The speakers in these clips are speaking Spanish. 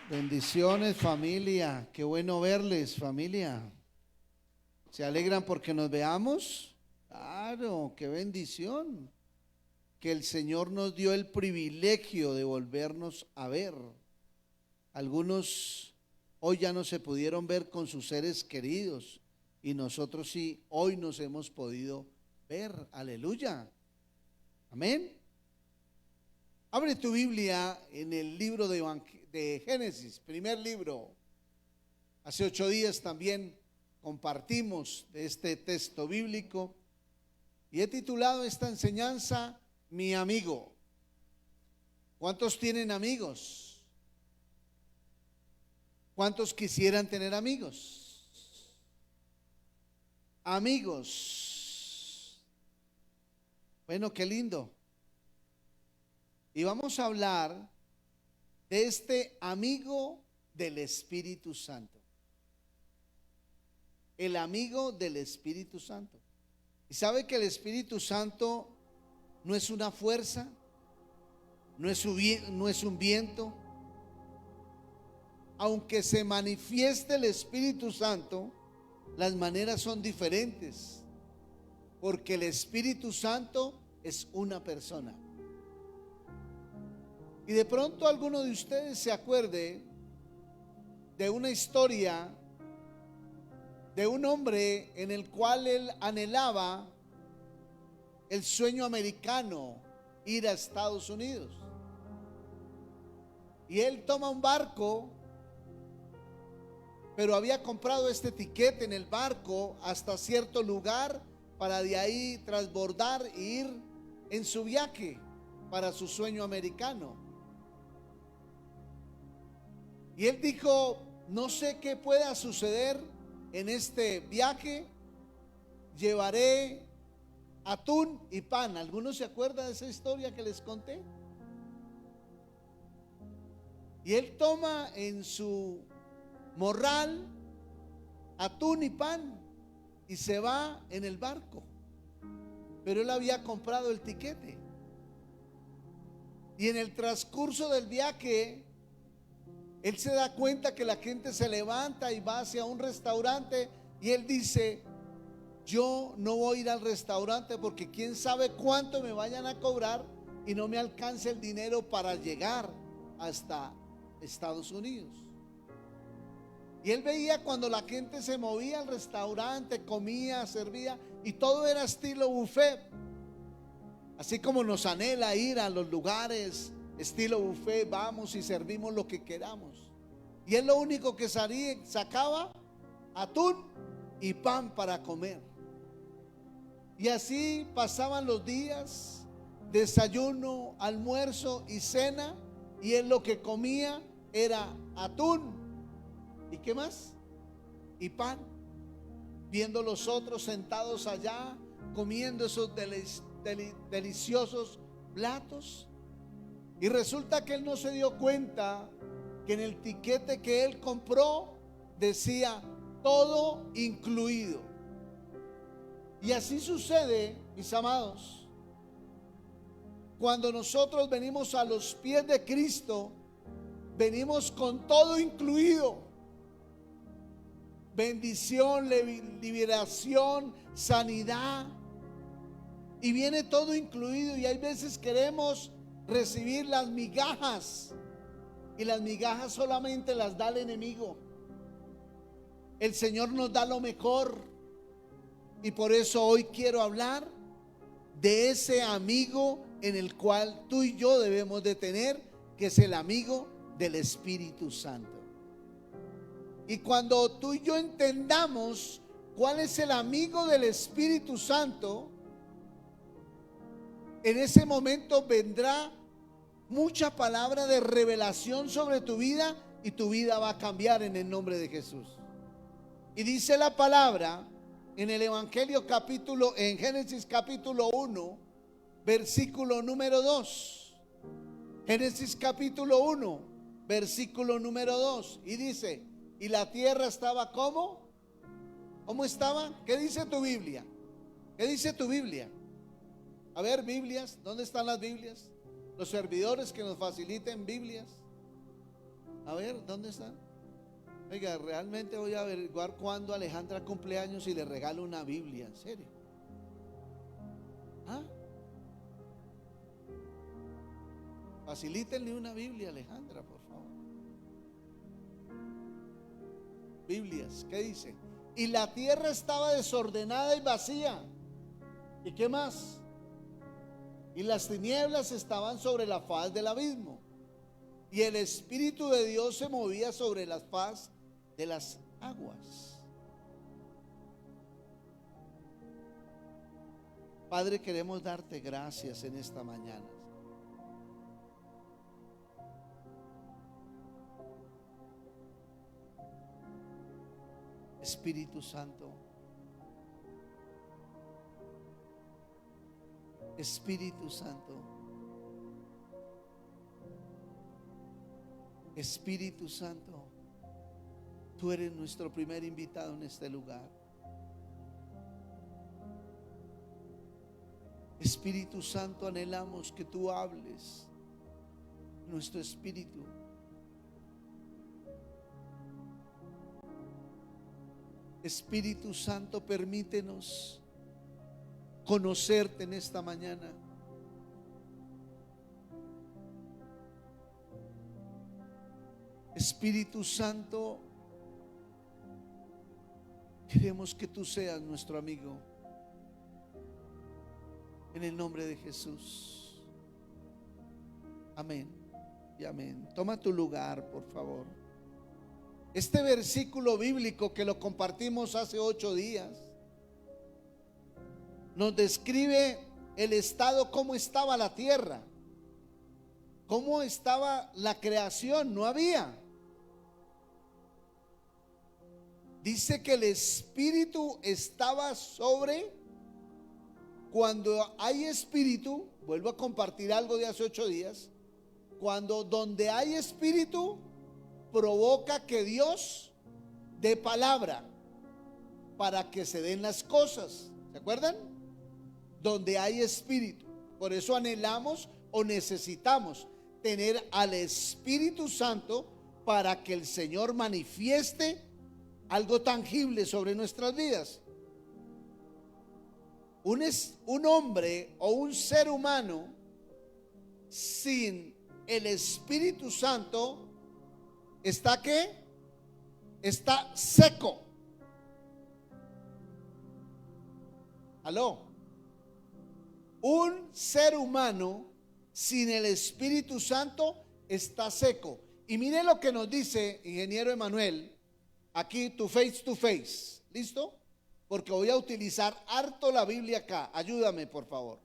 Bendiciones, familia. Qué bueno verles, familia. ¿Se alegran porque nos veamos? Claro, qué bendición. Que el Señor nos dio el privilegio de volvernos a ver. Algunos hoy ya no se pudieron ver con sus seres queridos y nosotros sí, hoy nos hemos podido ver. Aleluya. Amén. Abre tu Biblia en el libro de Génesis, primer libro. Hace 8 días también compartimos de este texto bíblico y he titulado esta enseñanza Mi amigo. ¿Cuántos tienen amigos? ¿Cuántos quisieran tener amigos? Amigos. Bueno, qué lindo. Y vamos a hablar de este amigo del Espíritu Santo. El amigo del Espíritu Santo. Y sabe que el Espíritu Santo no es una fuerza, no es un viento. Aunque se manifieste el Espíritu Santo, las maneras son diferentes, porque el Espíritu Santo es una persona. Y de pronto alguno de ustedes se acuerde de una historia de un hombre en el cual él anhelaba el sueño americano, ir a Estados Unidos. Y él toma un barco, pero había comprado este tiquete en el barco hasta cierto lugar para de ahí transbordar e ir en su viaje para su sueño americano. Y él dijo: no sé qué pueda suceder en este viaje, llevaré atún y pan. ¿Algunos se acuerdan de esa historia que les conté? Y él toma en su morral atún y pan y se va en el barco, pero él había comprado el tiquete. Y en el transcurso del viaje él se da cuenta que la gente se levanta y va hacia un restaurante y él dice: yo no voy a ir al restaurante porque quién sabe cuánto me vayan a cobrar y no me alcance el dinero para llegar hasta Estados Unidos. Y él veía cuando la gente se movía al restaurante, comía, servía, y todo era estilo buffet, así como nos anhela ir a los lugares estilo buffet, vamos y servimos lo que queramos. Y él lo único que sacaba atún y pan para comer. Y así pasaban los días, desayuno, almuerzo y cena, y él lo que comía era atún y ¿qué más? Y pan. Viendo los otros sentados allá comiendo esos deliciosos platos. Y resulta que él no se dio cuenta que en el tiquete que él compró decía todo incluido. Y así sucede, mis amados, cuando nosotros venimos a los pies de Cristo, venimos con todo incluido: bendición, liberación, sanidad, y viene todo incluido. Y hay veces queremos recibir las migajas, y las migajas solamente las da el enemigo. El Señor nos da lo mejor, y por eso hoy quiero hablar de ese amigo en el cual tú y yo debemos de tener, que es el amigo del Espíritu Santo. Y cuando tú y yo entendamos cuál es el amigo del Espíritu Santo, en ese momento vendrá mucha palabra de revelación sobre tu vida y tu vida va a cambiar en el nombre de Jesús. Y dice la palabra en el Evangelio en Génesis capítulo 1, versículo número 2. Génesis capítulo 1, versículo número 2. Y dice: y la tierra estaba ¿cómo? ¿Cómo estaba? ¿Qué dice tu Biblia? ¿Qué dice tu Biblia? A ver, Biblias, ¿dónde están las Biblias? Los servidores que nos faciliten Biblias. A ver, ¿dónde están? Oiga, realmente voy a averiguar cuándo Alejandra cumpleaños y le regalo una Biblia, en serio. ¿Ah? Facilítenle una Biblia a Alejandra, por favor. Biblias, ¿qué dice? Y la tierra estaba desordenada y vacía. ¿Y qué más? Y las tinieblas estaban sobre la faz del abismo. Y el Espíritu de Dios se movía sobre la faz de las aguas. Padre, queremos darte gracias en esta mañana. Espíritu Santo, Espíritu Santo, Espíritu Santo, tú eres nuestro primer invitado en este lugar. Espíritu Santo, anhelamos que tú hables nuestro espíritu. Espíritu Santo, permítenos conocerte en esta mañana. Espíritu Santo, queremos que tú seas nuestro amigo. En el nombre de Jesús. Amén y amén. Toma tu lugar, por favor. Este versículo bíblico que lo compartimos hace 8 días nos describe el estado, cómo estaba la tierra, cómo estaba la creación. No había. Dice que el Espíritu estaba sobre. Cuando hay espíritu, vuelvo a compartir algo de hace 8 días, donde hay espíritu, provoca que Dios dé palabra para que se den las cosas. ¿Se acuerdan? Donde hay espíritu. Por eso anhelamos o necesitamos tener al Espíritu Santo para que el Señor manifieste algo tangible sobre nuestras vidas. Un hombre o un ser humano sin el Espíritu Santo ¿está qué? Está seco. ¿Aló? Un ser humano sin el Espíritu Santo está seco. Y mire lo que nos dice ingeniero Emanuel aquí, to face. ¿Listo? Porque voy a utilizar harto la Biblia acá. Ayúdame, por favor.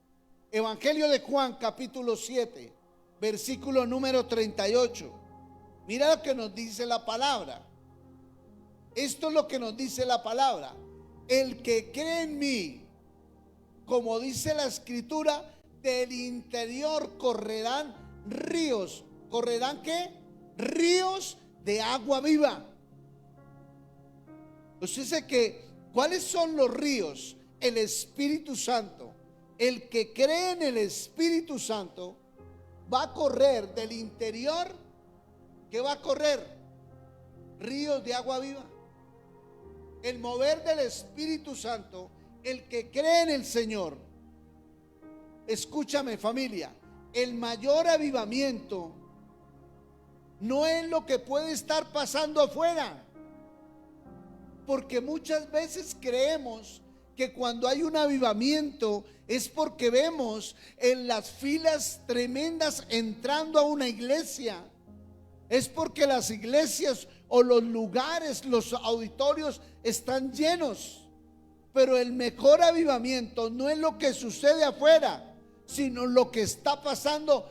Evangelio de Juan, capítulo 7, versículo número 38. Mira lo que nos dice la palabra. Esto es lo que nos dice la palabra. El que cree en mí, como dice la escritura, del interior correrán ríos. ¿Correrán qué? Ríos de agua viva. Entonces dice que ¿cuáles son los ríos? El Espíritu Santo. El que cree en el Espíritu Santo va a correr del interior. ¿Qué va a correr? Ríos de agua viva. El mover del Espíritu Santo, el que cree en el Señor. Escúchame, familia, el mayor avivamiento no es lo que puede estar pasando afuera. Porque muchas veces creemos que cuando hay un avivamiento es porque vemos en las filas tremendas entrando a una iglesia. Es porque las iglesias o los lugares, los auditorios están llenos. Pero el mejor avivamiento no es lo que sucede afuera, sino lo que está pasando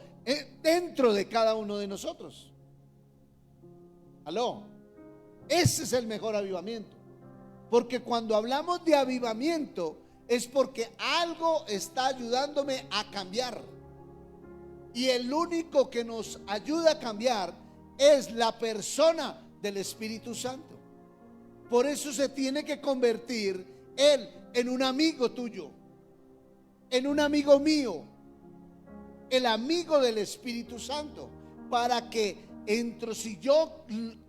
dentro de cada uno de nosotros. ¿Aló? Ese es el mejor avivamiento. Porque cuando hablamos de avivamiento es porque algo está ayudándome a cambiar. Y el único que nos ayuda a cambiar es la persona del Espíritu Santo. Por eso se tiene que convertir Él en un amigo tuyo, en un amigo mío, el amigo del Espíritu Santo, para que si yo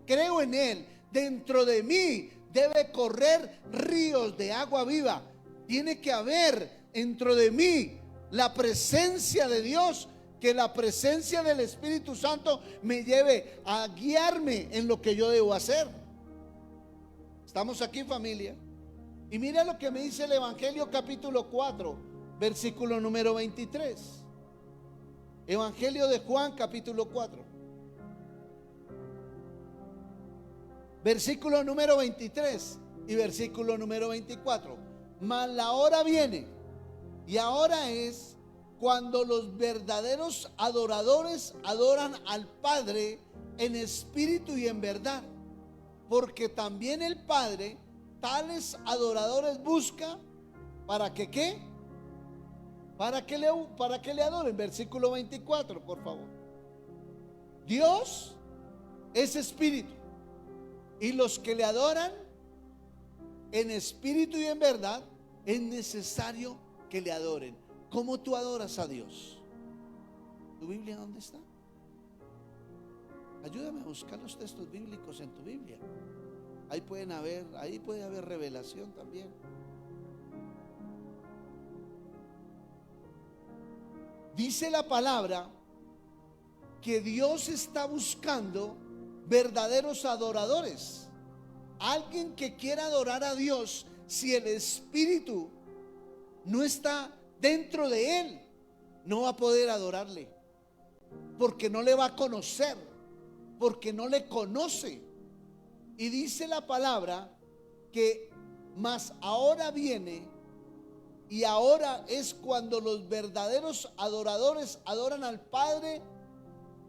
creo en Él, dentro de mí debe correr ríos de agua viva. Tiene que haber dentro de mí la presencia de Dios, que la presencia del Espíritu Santo me lleve a guiarme en lo que yo debo hacer. ¿Estamos aquí, familia? Y mira lo que me dice el Evangelio capítulo 4, versículo número 23. Evangelio de Juan capítulo 4, versículo número 23 y versículo número 24. Mas la hora viene, y ahora es, cuando los verdaderos adoradores adoran al Padre en espíritu y en verdad, porque también el Padre tales adoradores busca. ¿Para que qué? Para que le adoren. Versículo 24, por favor. Dios es espíritu, y los que le adoran en espíritu y en verdad, es necesario que le adoren. ¿Cómo tú adoras a Dios? ¿Tu Biblia dónde está? Ayúdame a buscar los textos bíblicos en tu Biblia. Ahí puede haber revelación también. Dice la palabra que Dios está buscando verdaderos adoradores. Alguien que quiera adorar a Dios, si el Espíritu no está dentro de él, no va a poder adorarle, porque no le va a conocer, porque no le conoce. Y dice la palabra que mas ahora viene, y ahora es cuando los verdaderos adoradores adoran al Padre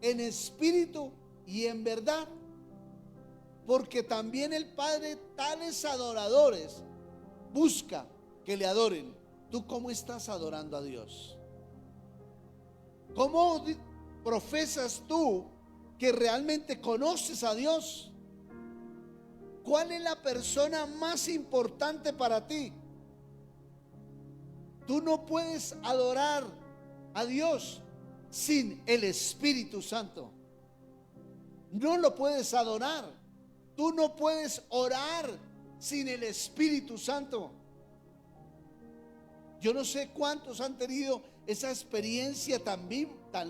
en espíritu y en verdad, porque también el Padre tales adoradores busca que le adoren. ¿Tú cómo estás adorando a Dios? ¿Cómo profesas tú que realmente conoces a Dios? ¿Cuál es la persona más importante para ti? Tú no puedes adorar a Dios sin el Espíritu Santo. No lo puedes adorar. Tú no puedes orar sin el Espíritu Santo. Yo no sé cuántos han tenido esa experiencia tan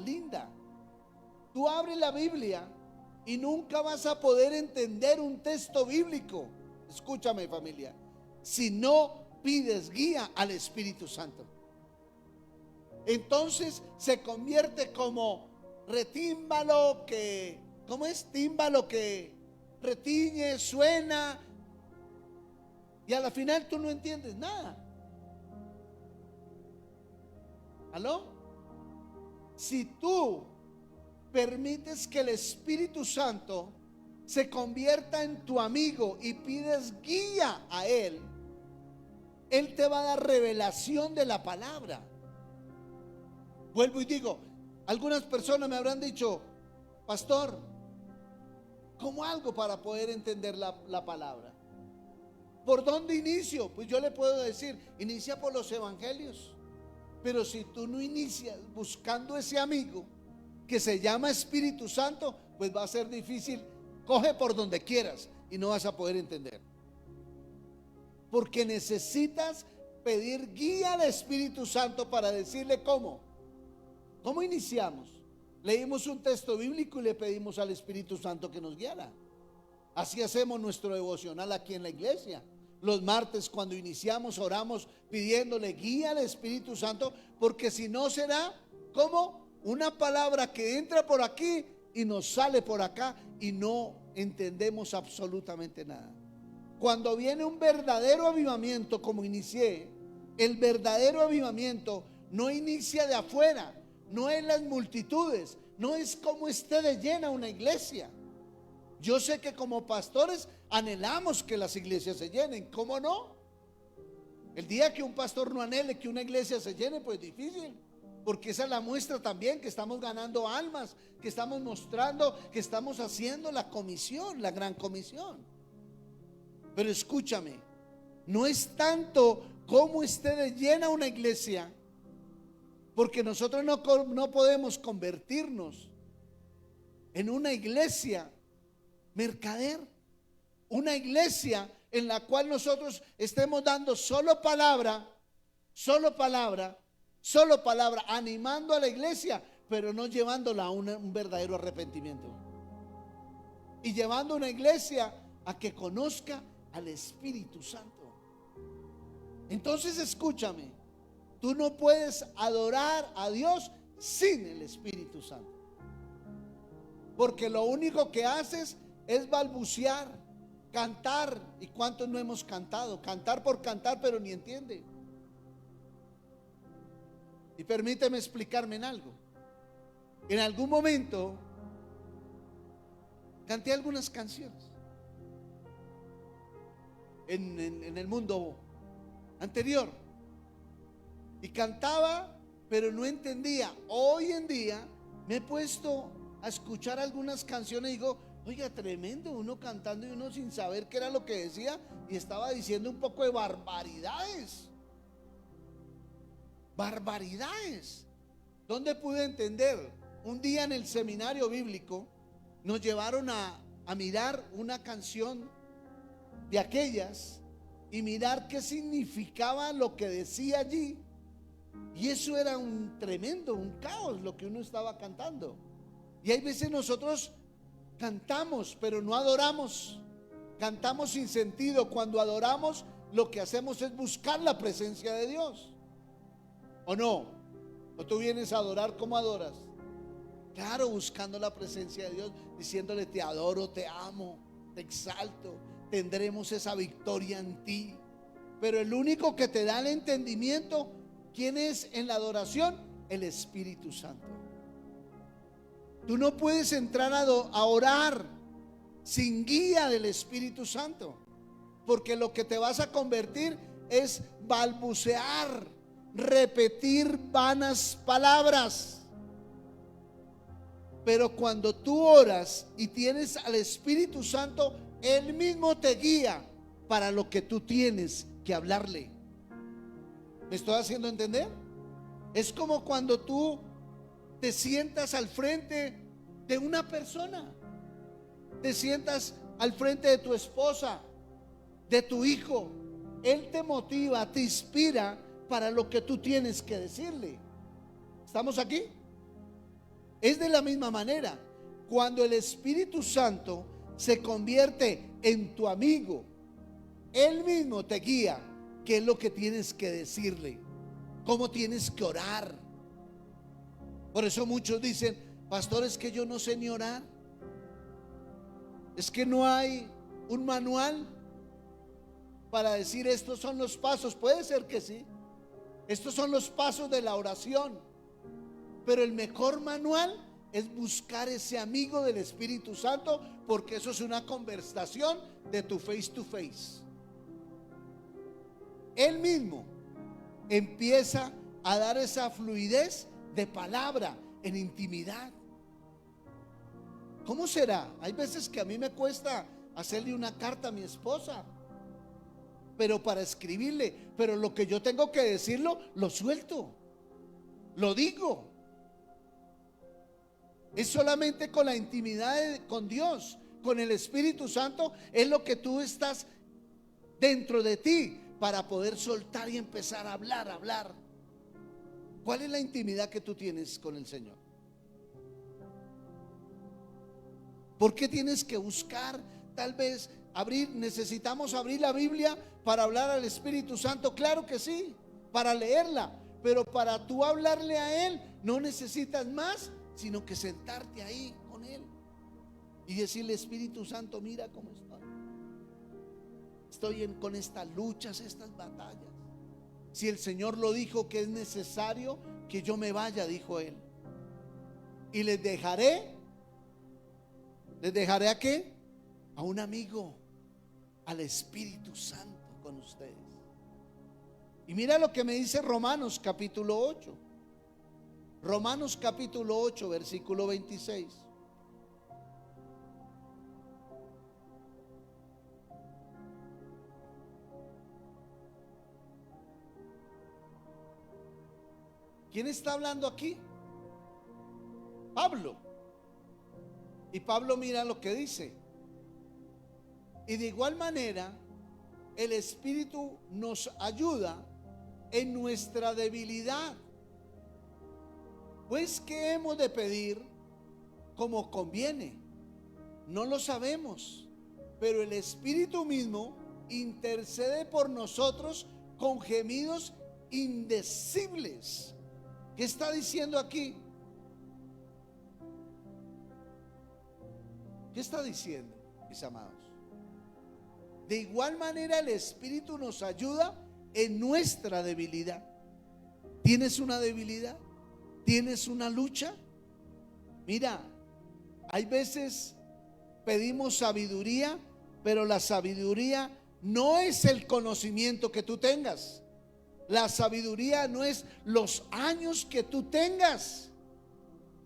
linda. Tú abres la Biblia y nunca vas a poder entender un texto bíblico. Escúchame, familia, si no pides guía al Espíritu Santo. Entonces se convierte como retímbalo que, ¿cómo es? Tímbalo que retiñe, suena, y a la final tú no entiendes nada. ¿Aló? Si tú permites que el Espíritu Santo se convierta en tu amigo y pides guía a Él, Él te va a dar revelación de la palabra. Vuelvo y digo, algunas personas me habrán dicho: pastor, ¿cómo algo para poder entender la palabra? ¿Por dónde inicio? Pues yo le puedo decir, inicia por los evangelios. Pero si tú no inicias buscando ese amigo que se llama Espíritu Santo, pues va a ser difícil. Coge por donde quieras y no vas a poder entender, porque necesitas pedir guía al Espíritu Santo para decirle cómo iniciamos. Leímos un texto bíblico y le pedimos al Espíritu Santo que nos guiara. Así hacemos nuestro devocional aquí en la iglesia. Los martes, cuando iniciamos, oramos pidiéndole guía al Espíritu Santo, porque si no será como una palabra que entra por aquí y nos sale por acá y no entendemos absolutamente nada. Cuando viene un verdadero avivamiento, como inicié, el verdadero avivamiento no inicia de afuera, no en las multitudes, no es como esté de llena una iglesia. Yo sé que como pastores anhelamos que las iglesias se llenen, ¿cómo no? El día que un pastor no anhele que una iglesia se llene, pues difícil, porque esa es la muestra también que estamos ganando almas, que estamos mostrando que estamos haciendo la comisión, la gran comisión. Pero escúchame, no es tanto cómo esté de llena una iglesia, porque nosotros no podemos convertirnos en una iglesia mercader, una iglesia en la cual nosotros estemos dando solo palabra, animando a la iglesia, pero no llevándola a un verdadero arrepentimiento, y llevando a una iglesia a que conozca al Espíritu Santo. Entonces escúchame, tú no puedes adorar a Dios sin el Espíritu Santo, porque lo único que haces es balbucear, cantar. ¿Y cuántos no hemos cantado? Cantar por cantar, pero ni entiende. Y permíteme explicarme en algo. En algún momento canté algunas canciones en el mundo anterior, y cantaba, pero no entendía. Hoy en día me he puesto a escuchar algunas canciones y digo, oiga, tremendo, uno cantando y uno sin saber qué era lo que decía, y estaba diciendo un poco de barbaridades. ¿Dónde pude entender? Un día en el seminario bíblico nos llevaron a mirar una canción de aquellas y mirar qué significaba lo que decía allí, y eso era un caos lo que uno estaba cantando. Y hay veces nosotros cantamos pero no adoramos, cantamos sin sentido. Cuando adoramos, lo que hacemos es buscar la presencia de Dios, ¿o no? ¿O tú vienes a adorar? ¿Cómo adoras? Claro, buscando la presencia de Dios, diciéndole: te adoro, te amo, te exalto, tendremos esa victoria en ti. Pero el único que te da el entendimiento, ¿quién es en la adoración? El Espíritu Santo. Tú no puedes entrar a orar sin guía del Espíritu Santo, porque lo que te vas a convertir es balbucear, repetir vanas palabras. Pero cuando tú oras y tienes al Espíritu Santo, Él mismo te guía para lo que tú tienes que hablarle. ¿Me estoy haciendo entender? Es como cuando tú te sientas al frente de una persona, te sientas al frente de tu esposa, de tu hijo. Él te motiva, te inspira para lo que tú tienes que decirle. ¿Estamos aquí? Es de la misma manera. Cuando el Espíritu Santo se convierte en tu amigo, Él mismo te guía qué es lo que tienes que decirle, cómo tienes que orar. Por eso muchos dicen: pastor, es que yo no sé ni orar, es que no hay un manual para decir estos son los pasos. Puede ser que sí, estos son los pasos de la oración, pero el mejor manual es buscar ese amigo del Espíritu Santo, porque eso es una conversación de tu face to face. Él mismo empieza a dar esa fluidez de palabra en intimidad. ¿Cómo será? Hay veces que a mí me cuesta hacerle una carta a mi esposa, pero para escribirle, pero lo que yo tengo que decirlo, lo suelto, lo digo. Es solamente con la intimidad con Dios, con el Espíritu Santo, es lo que tú estás dentro de ti para poder soltar y empezar a hablar. ¿Cuál es la intimidad que tú tienes con el Señor? ¿Por qué tienes que buscar? Tal vez necesitamos abrir la Biblia para hablar al Espíritu Santo. Claro que sí, para leerla, pero para tú hablarle a Él no necesitas más, sino que sentarte ahí con Él y decirle: Espíritu Santo, mira cómo estoy con estas luchas, estas batallas. Si el Señor lo dijo, que es necesario que yo me vaya, dijo Él, y les dejaré ¿a qué? A un amigo, al Espíritu Santo con ustedes. Y mira lo que me dice Romanos capítulo 8. Romanos capítulo 8, versículo 26. ¿Quién está hablando aquí? Pablo. Y Pablo mira lo que dice. Y de igual manera, el Espíritu nos ayuda en nuestra debilidad. Pues, ¿qué hemos de pedir como conviene? No lo sabemos, pero el Espíritu mismo intercede por nosotros con gemidos indecibles. ¿Qué está diciendo aquí? ¿Qué está diciendo, mis amados? De igual manera el Espíritu nos ayuda en nuestra debilidad. ¿Tienes una debilidad? ¿Tienes una lucha? Mira, hay veces pedimos sabiduría, pero la sabiduría no es el conocimiento que tú tengas. La sabiduría no es los años que tú tengas.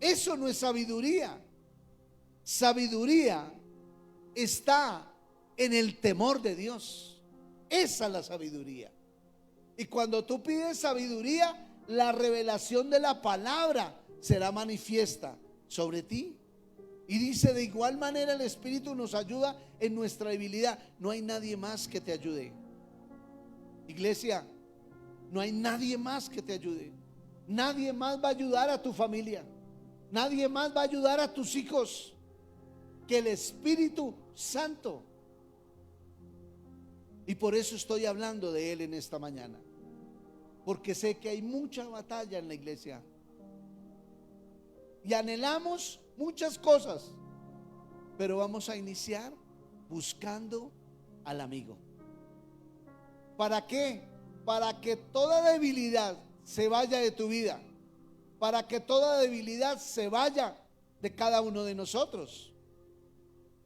Eso no es sabiduría. Sabiduría está en el temor de Dios. Esa es la sabiduría. Y cuando tú pides sabiduría, la revelación de la palabra será manifiesta sobre ti. Y dice, de igual manera el Espíritu nos ayuda en nuestra debilidad. No hay nadie más que te ayude. Iglesia, no hay nadie más que te ayude. Nadie más va a ayudar a tu familia. Nadie más va a ayudar a tus hijos que el Espíritu Santo. Y por eso estoy hablando de Él en esta mañana, porque sé que hay mucha batalla en la iglesia y anhelamos muchas cosas, pero vamos a iniciar buscando al amigo. ¿Para qué? Para que toda debilidad se vaya de tu vida, para que toda debilidad se vaya de cada uno de nosotros.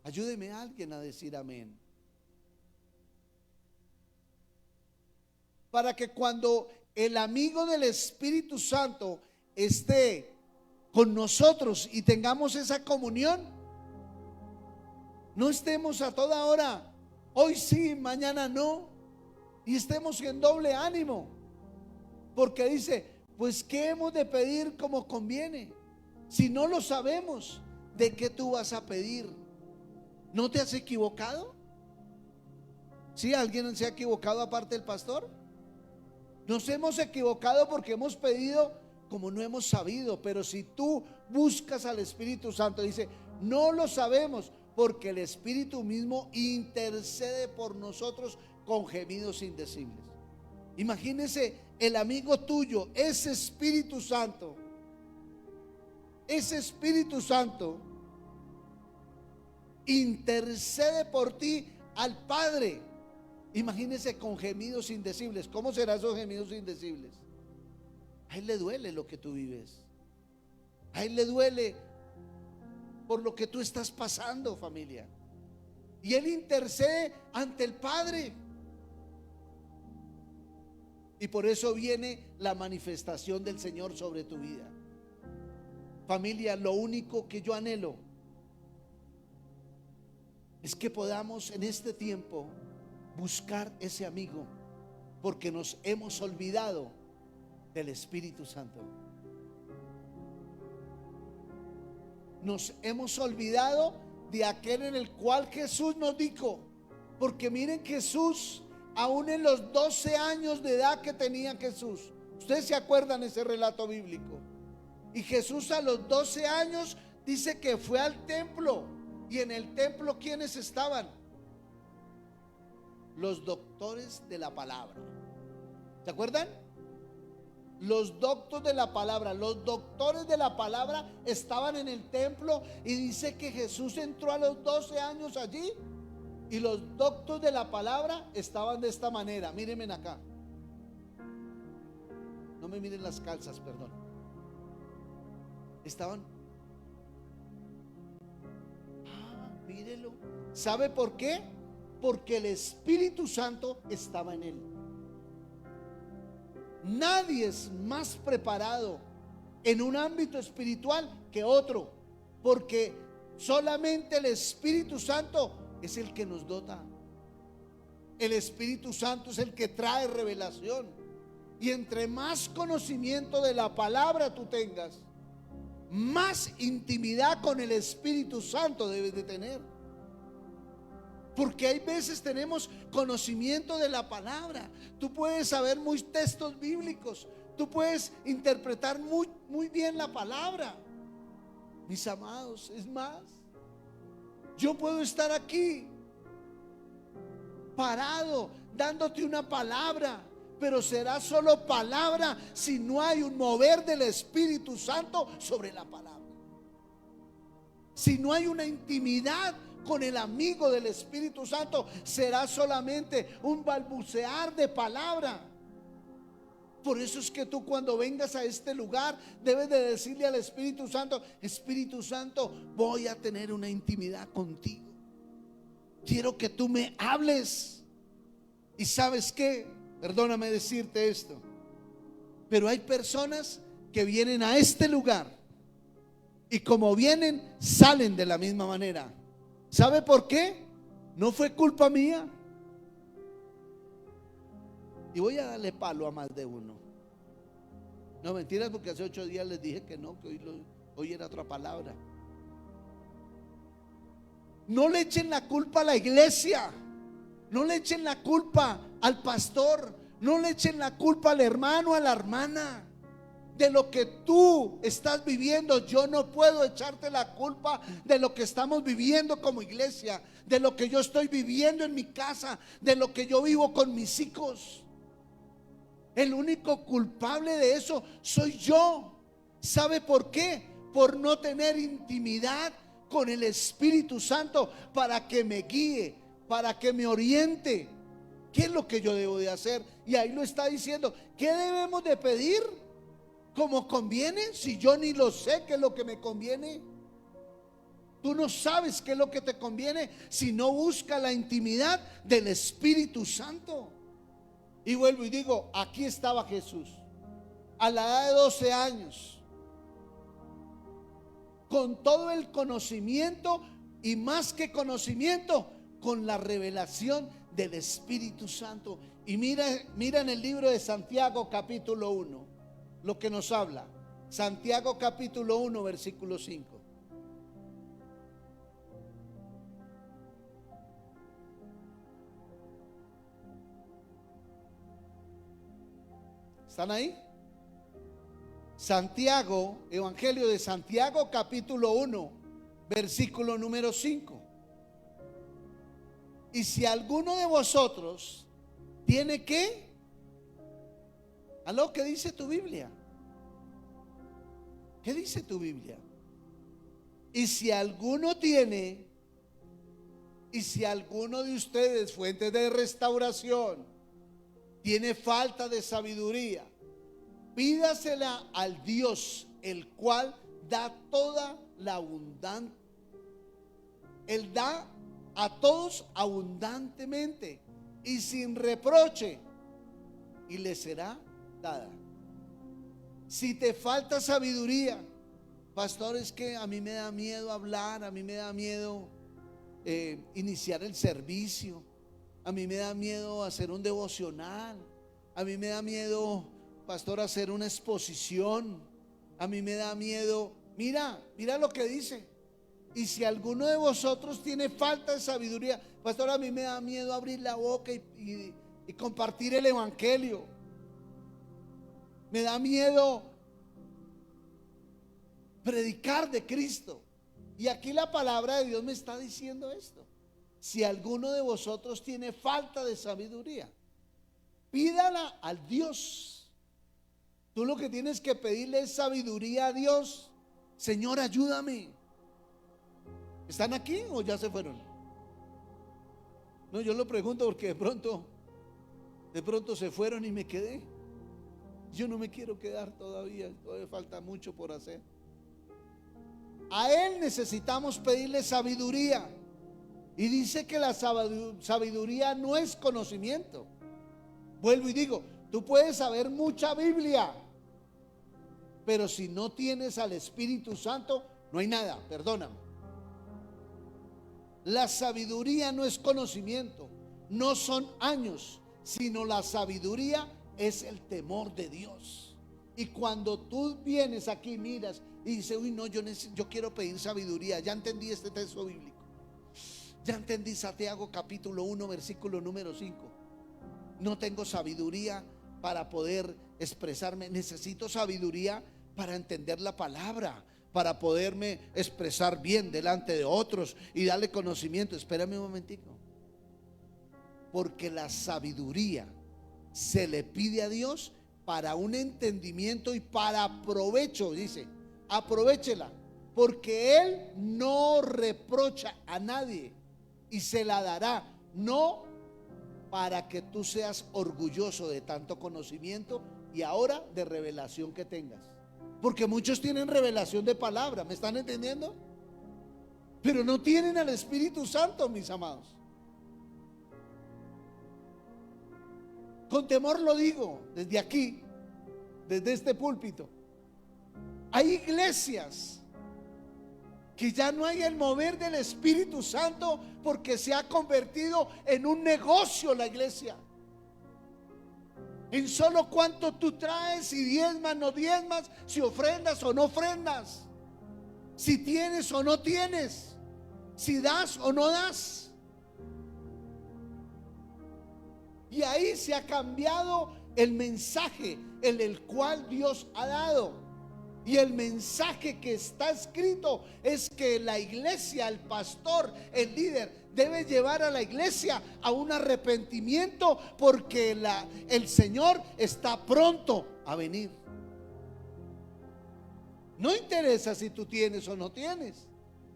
Ayúdeme a alguien a decir amén. Para que cuando el amigo del Espíritu Santo esté con nosotros y tengamos esa comunión, no estemos a toda hora, hoy sí, mañana no, y estemos en doble ánimo, porque dice, pues ¿qué hemos de pedir como conviene? Si no lo sabemos, ¿de qué tú vas a pedir? ¿No te has equivocado? ¿Sí? ¿Alguien se ha equivocado aparte del pastor? Nos hemos equivocado porque hemos pedido como no hemos sabido. Pero si tú buscas al Espíritu Santo, dice, no lo sabemos, porque el Espíritu mismo intercede por nosotros con gemidos indecibles. Imagínese el amigo tuyo, ese Espíritu Santo intercede por ti al Padre. Imagínese con gemidos indecibles. ¿Cómo serán esos gemidos indecibles? A Él le duele lo que tú vives. A Él le duele por lo que tú estás pasando, familia. Y Él intercede ante el Padre. Y por eso viene la manifestación del Señor sobre tu vida. Familia, lo único que yo anhelo es que podamos en este tiempo buscar ese amigo, porque nos hemos olvidado del Espíritu Santo. Nos hemos olvidado de aquel en el cual Jesús nos dijo, porque miren, Jesús, aún en los 12 años de edad que tenía Jesús, ustedes se acuerdan ese relato bíblico, y Jesús a los 12 años dice que fue al templo, y en el templo ¿quiénes estaban? Los doctores de la palabra. ¿Se acuerdan? Los doctores de la palabra. Los doctores de la palabra estaban en el templo, y dice que Jesús entró a los 12 años allí, y los doctores de la palabra estaban de esta manera. Mírenme acá. No me miren las calzas, perdón. Estaban. Mírelo. ¿Sabe por qué? Porque el Espíritu Santo estaba en él. Nadie es más preparado en un ámbito espiritual que otro, porque solamente el Espíritu Santo es el que nos dota. El Espíritu Santo es el que trae revelación. Y entre más conocimiento de la palabra tú tengas, más intimidad con el Espíritu Santo debes de tener. Porque hay veces tenemos conocimiento de la palabra. Tú puedes saber muchos textos bíblicos. Tú puedes interpretar muy bien la palabra. Mis amados, es más, yo puedo estar aquí parado dándote una palabra, pero será solo palabra si no hay un mover del Espíritu Santo sobre la palabra. Si no hay una intimidad con el amigo del Espíritu Santo, será solamente un balbucear de palabra. Por eso es que tú, cuando vengas a este lugar, debes de decirle al Espíritu Santo: Espíritu Santo, voy a tener una intimidad contigo. Quiero que tú me hables. Y ¿sabes qué? Perdóname decirte esto, pero hay personas que vienen a este lugar y como vienen, salen de la misma manera. ¿Sabe por qué? No fue culpa mía. Y voy a darle palo a más de uno. No, mentiras, porque hace 8 días les dije que no, que hoy era otra palabra. No le echen la culpa a la iglesia. No le echen la culpa al pastor. No le echen la culpa al hermano, a la hermana. De lo que tú estás viviendo, yo no puedo echarte la culpa de lo que estamos viviendo como iglesia, de lo que yo estoy viviendo en mi casa, de lo que yo vivo con mis hijos. El único culpable de eso soy yo. ¿Sabe por qué? Por no tener intimidad con el Espíritu Santo para que me guíe, para que me oriente. ¿Qué es lo que yo debo de hacer? Y ahí lo está diciendo. ¿Qué debemos de pedir? ¿Cómo conviene? Si yo ni lo sé qué es lo que me conviene. Tú no sabes qué es lo que te conviene si no buscas la intimidad del Espíritu Santo. Y vuelvo y digo, aquí estaba Jesús a la edad de 12 años, con todo el conocimiento, y más que conocimiento, con la revelación del Espíritu Santo. Y mira en el libro de Santiago capítulo 1 lo que nos habla. Santiago capítulo 1 versículo 5. ¿Están ahí? Santiago, Evangelio de Santiago capítulo 1 versículo número 5. Y si alguno de vosotros tiene que, ¿aló? ¿Qué dice tu Biblia? ¿Qué dice tu Biblia? Y si alguno tiene, y si alguno de ustedes, fuentes de restauración, tiene falta de sabiduría, pídasela al Dios, el cual da toda la abundancia. Él da a todos abundantemente y sin reproche, y le será dada. Si te falta sabiduría, pastor, es que a mí me da miedo hablar, a mí me da miedo iniciar el servicio, a mí me da miedo hacer un devocional, a mí me da miedo, pastor, hacer una exposición, a mí me da miedo. Mira lo que dice. Y si alguno de vosotros tiene falta de sabiduría, pastor, a mí me da miedo abrir la boca y compartir el evangelio. Me da miedo predicar de Cristo. Y aquí la palabra de Dios me está diciendo esto. Si alguno de vosotros tiene falta de sabiduría, pídala al Dios. Tú lo que tienes que pedirle es sabiduría a Dios. Señor, ayúdame. ¿Están aquí o ya se fueron? No, yo lo pregunto porque de pronto se fueron y me quedé. Yo no me quiero quedar todavía falta mucho por hacer. A Él necesitamos pedirle sabiduría. Y dice que la sabiduría no es conocimiento. Vuelvo y digo, tú puedes saber mucha Biblia, pero si no tienes al Espíritu Santo, no hay nada, perdóname. La sabiduría no es conocimiento, no son años, sino la sabiduría es el temor de Dios. Y cuando tú vienes aquí, miras y dices, uy, no, yo quiero pedir sabiduría. Ya entendí este texto bíblico. Ya entendí Santiago capítulo 1, versículo número 5. No tengo sabiduría para poder expresarme. Necesito sabiduría para entender la palabra, para poderme expresar bien delante de otros y darle conocimiento. Espérame un momentico. Porque la sabiduría se le pide a Dios para un entendimiento y para provecho. Dice, aprovéchela, porque Él no reprocha a nadie y se la dará, no para que tú seas orgulloso de tanto conocimiento y ahora de revelación que tengas. Porque muchos tienen revelación de palabra, ¿me están entendiendo? Pero no tienen al Espíritu Santo, mis amados. Con temor lo digo desde aquí, desde este púlpito. Hay iglesias que ya no hay el mover del Espíritu Santo porque se ha convertido en un negocio la iglesia. En solo cuánto tú traes, si diezmas, no diezmas, si ofrendas o no ofrendas, si tienes o no tienes, si das o no das. Y ahí se ha cambiado el mensaje en el cual Dios ha dado. Y el mensaje que está escrito es que la iglesia, el pastor, el líder debe llevar a la iglesia a un arrepentimiento porque el Señor está pronto a venir. No interesa si tú tienes o no tienes.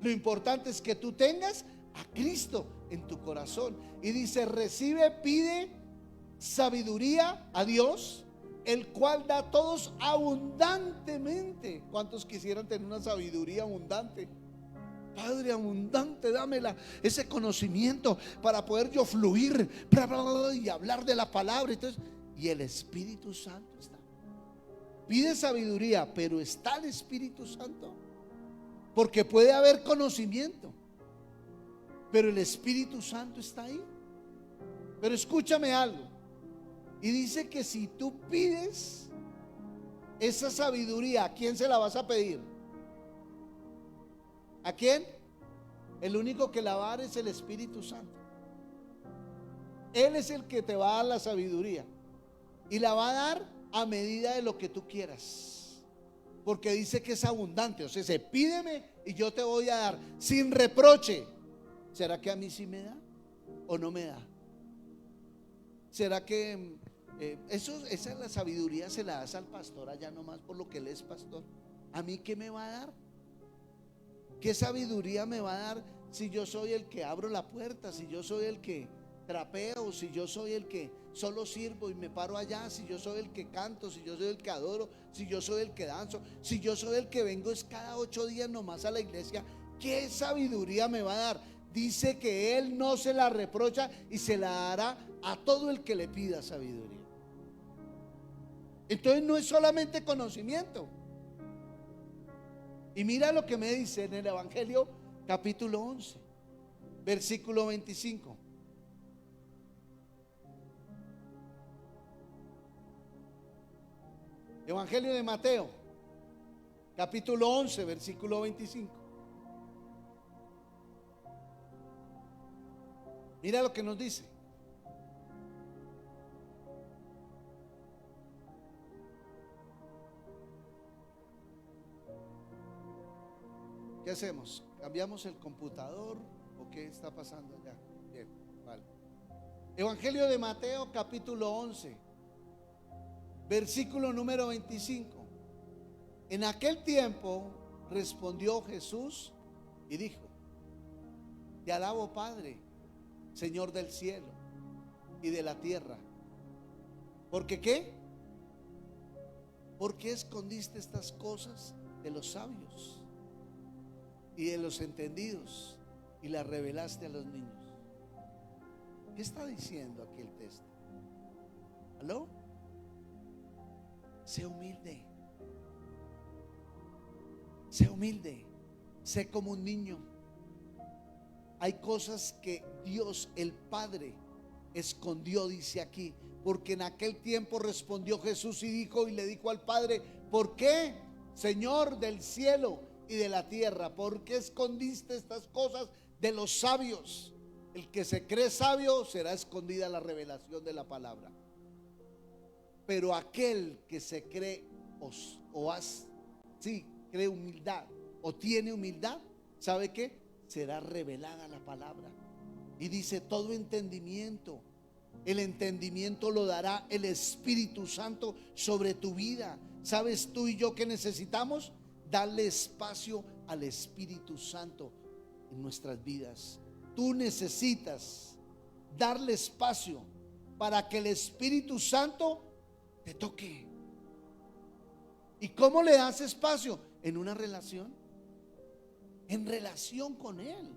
Lo importante es que tú tengas a Cristo en tu corazón. Y dice, recibe, pide sabiduría a Dios, el cual da a todos abundantemente. ¿Cuántos quisieran tener una sabiduría abundante? Padre abundante, dámela, ese conocimiento para poder yo fluir y hablar de la palabra. Entonces, y el Espíritu Santo está. Pide sabiduría, pero está el Espíritu Santo. Porque puede haber conocimiento, pero el Espíritu Santo está ahí. Pero escúchame algo. Y dice que si tú pides esa sabiduría, ¿a quién se la vas a pedir? ¿A quién? El único que la va a dar es el Espíritu Santo. Él es el que te va a dar la sabiduría. Y la va a dar a medida de lo que tú quieras. Porque dice que es abundante. O sea, pídeme y yo te voy a dar sin reproche. ¿Será que a mí sí me da o no me da? ¿Será que esa la sabiduría se la das al pastor allá nomás por lo que él es pastor? ¿A mí qué me va a dar? ¿Qué sabiduría me va a dar si yo soy el que abro la puerta, si yo soy el que trapeo, si yo soy el que solo sirvo y me paro allá, si yo soy el que canto, si yo soy el que adoro, si yo soy el que danzo, si yo soy el que vengo es cada 8 días nomás a la iglesia? ¿Qué sabiduría me va a dar? Dice que Él no se la reprocha y se la dará a todo el que le pida sabiduría. Entonces no es solamente conocimiento. Y mira lo que me dice en el Evangelio capítulo 11, versículo 25. Evangelio de Mateo capítulo 11, versículo 25. Mira lo que nos dice. ¿Qué hacemos? ¿Cambiamos el computador o qué está pasando allá? Bien, vale. Evangelio de Mateo capítulo 11, versículo número 25. En aquel tiempo respondió Jesús y dijo: Te alabo, Padre, Señor del cielo y de la tierra. ¿Porque qué? Porque escondiste estas cosas de los sabios y de los entendidos y las revelaste a los niños. ¿Qué está diciendo aquí el texto? ¿Aló? Sé humilde. Sé humilde. Sé como un niño. Hay cosas que Dios, el Padre, escondió, dice aquí, porque en aquel tiempo respondió Jesús y le dijo al Padre: ¿por qué, Señor del cielo y de la tierra? ¿Por qué escondiste estas cosas de los sabios? El que se cree sabio, será escondida la revelación de la palabra. Pero aquel que se cree cree humildad o tiene humildad, ¿sabe qué? Será revelada la palabra. Y dice: todo entendimiento, el entendimiento lo dará el Espíritu Santo sobre tu vida. ¿Sabes tú y yo qué necesitamos? Darle espacio al Espíritu Santo en nuestras vidas. Tú necesitas darle espacio para que el Espíritu Santo te toque. ¿Y cómo le das espacio? En una relación, en relación con Él.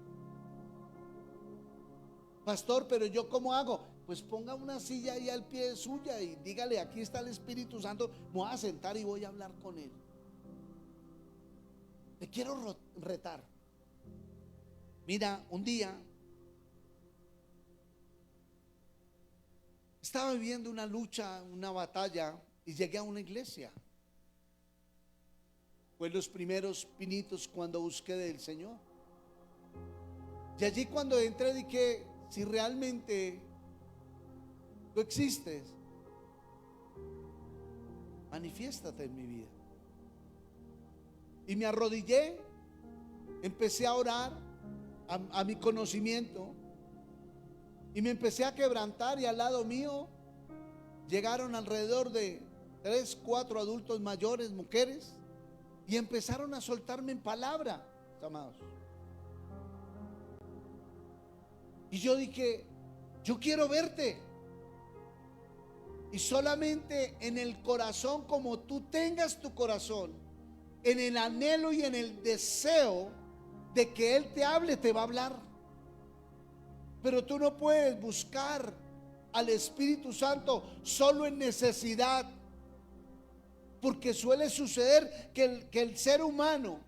Pastor, pero yo ¿cómo hago? Pues ponga una silla ahí al pie de suya y dígale: aquí está el Espíritu Santo, me voy a sentar y voy a hablar con Él. Te quiero retar. Mira, un día estaba viviendo una lucha, una batalla, y llegué a una iglesia. Fue los primeros pinitos cuando busqué del Señor. Y allí cuando entré dije: si realmente tú existes, manifiéstate en mi vida. Y me arrodillé, empecé a orar a mi conocimiento, y me empecé a quebrantar, y al lado mío llegaron alrededor de 3, 4 adultos mayores, mujeres, y empezaron a soltarme en palabra, amados. Y yo dije: yo quiero verte. Y solamente en el corazón, como tú tengas tu corazón, en el anhelo y en el deseo de que Él te hable, te va a hablar. Pero tú no puedes buscar al Espíritu Santo solo en necesidad, porque suele suceder que el ser humano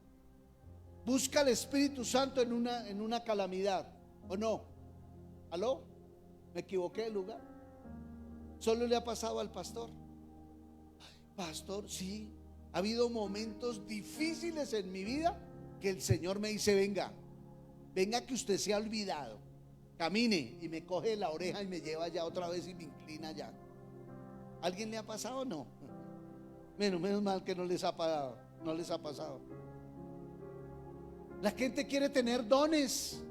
busca al Espíritu Santo en una calamidad, ¿o no? ¿Aló? ¿Me equivoqué de lugar? Solo le ha pasado al pastor. Pastor, sí, ha habido momentos difíciles en mi vida que el Señor me dice: venga que usted se ha olvidado, camine, y me coge la oreja y me lleva allá otra vez y me inclina allá. ¿Alguien le ha pasado o no? Menos mal que no les ha pasado. La gente quiere tener dones,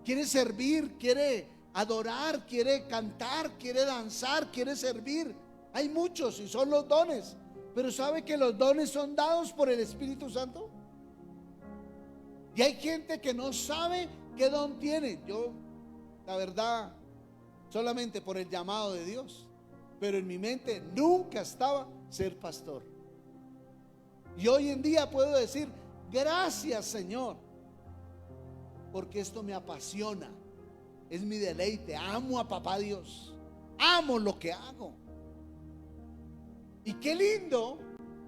quiere servir, quiere adorar, quiere cantar, quiere danzar, quiere servir. Hay muchos y son los dones, pero ¿sabe que los dones son dados por el Espíritu Santo? Y hay gente que no sabe qué don tiene. Yo, la verdad, solamente por el llamado de Dios, pero en mi mente nunca estaba ser pastor. Y hoy en día puedo decir: gracias, Señor, porque esto me apasiona, es mi deleite. Amo a papá Dios, amo lo que hago. Y qué lindo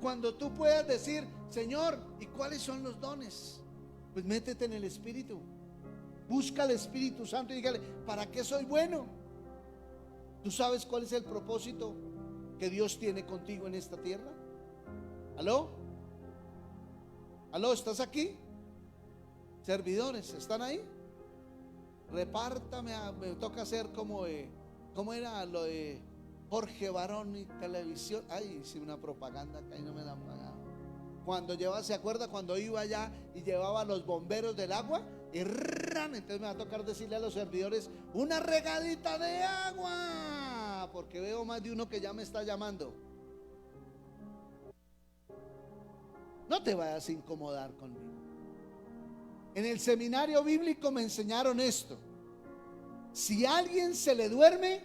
cuando tú puedas decir: Señor, ¿y cuáles son los dones? Pues métete en el Espíritu, busca al Espíritu Santo y dígale: ¿para qué soy bueno? ¿Tú sabes cuál es el propósito que Dios tiene contigo en esta tierra? ¿Aló? ¿Aló? ¿Estás aquí? Servidores, ¿están ahí? Repártame, me toca hacer como ¿cómo era lo de Jorge Barón y televisión? Ay, hice una propaganda que ahí no me la han pagado. Cuando llevaba, ¿se acuerda cuando iba allá y llevaba a los bomberos del agua? Y entonces me va a tocar decirle a los servidores: una regadita de agua, porque veo más de uno que ya me está llamando. No te vayas a incomodar conmigo. En el seminario bíblico me enseñaron esto: si a alguien se le duerme,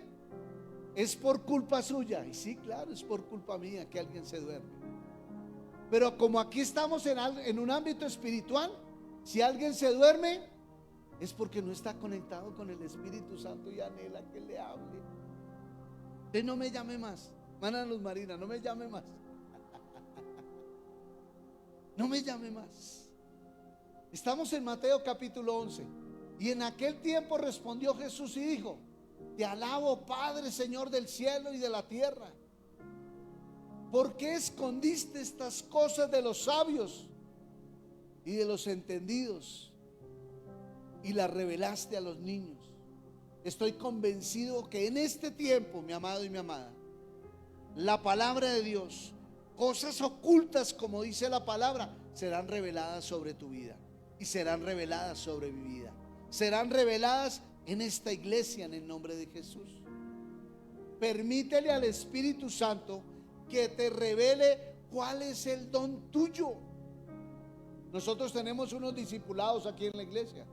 es por culpa suya. Y sí, claro, es por culpa mía que alguien se duerme. Pero como aquí estamos en un ámbito espiritual, si alguien se duerme, es porque no está conectado con el Espíritu Santo y anhela que le hable. Usted no me llame más, hermana Luz Marina, no me llame más. No me llame más. Estamos en Mateo capítulo 11. Y en aquel tiempo respondió Jesús y dijo: Te alabo, Padre, Señor del cielo y de la tierra. ¿Por qué escondiste estas cosas de los sabios y de los entendidos y las revelaste a los niños? Estoy convencido que en este tiempo, mi amado y mi amada, la palabra de Dios, cosas ocultas, como dice la palabra, serán reveladas sobre tu vida y serán reveladas sobre mi vida. Serán reveladas en esta iglesia en el nombre de Jesús. Permítele al Espíritu Santo que te revele cuál es el don tuyo. Nosotros tenemos unos discipulados aquí en la iglesia.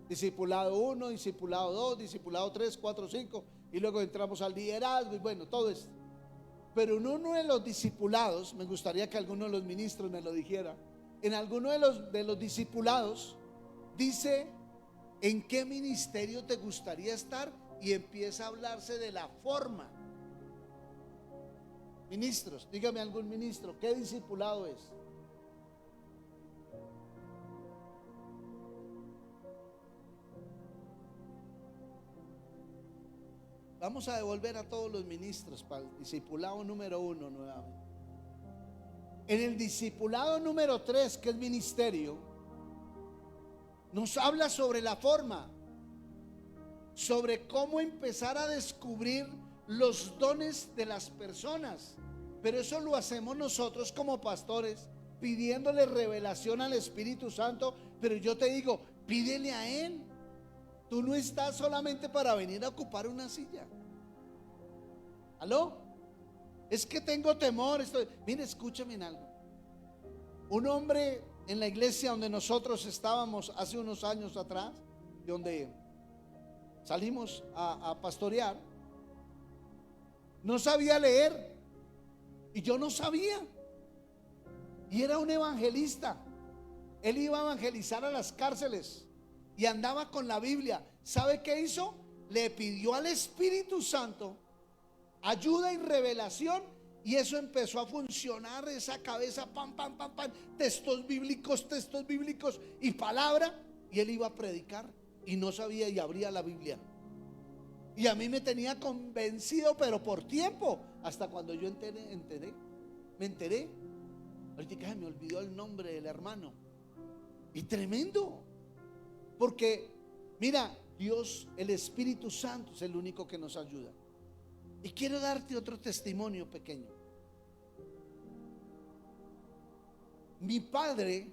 Discipulado 1, discipulado 2, discipulado 3, 4, 5, y luego entramos al liderazgo y bueno, todo esto. Pero en uno de los discipulados, me gustaría que alguno de los ministros me lo dijera, en alguno de los discipulados dice: ¿en qué ministerio te gustaría estar? Y empieza a hablarse de la forma. Ministros, dígame algún ministro, ¿qué discipulado es? Vamos a devolver a todos los ministros para el discipulado número 1 nuevamente. En el discipulado número 3, que es ministerio, nos habla sobre la forma, sobre cómo empezar a descubrir los dones de las personas. Pero eso lo hacemos nosotros como pastores, pidiéndole revelación al Espíritu Santo. Pero yo te digo, pídele a Él. Tú no estás solamente para venir a ocupar una silla. ¿Aló? Es que tengo temor. Mire, escúchame en algo. Un hombre en la iglesia donde nosotros estábamos hace unos años atrás, donde salimos a pastorear, no sabía leer y yo no sabía, y era un evangelista. Él iba a evangelizar a las cárceles y andaba con la Biblia. ¿Sabe qué hizo? Le pidió al Espíritu Santo ayuda y revelación, y eso empezó a funcionar, esa cabeza, pam, pam, pam, pam, textos bíblicos y palabra, y él iba a predicar y no sabía, y abría la Biblia. Y a mí me tenía convencido, pero por tiempo, hasta cuando yo me enteré. Ahorita me olvidó el nombre del hermano. Y tremendo, porque mira, Dios, el Espíritu Santo es el único que nos ayuda. Y quiero darte otro testimonio pequeño. Mi padre,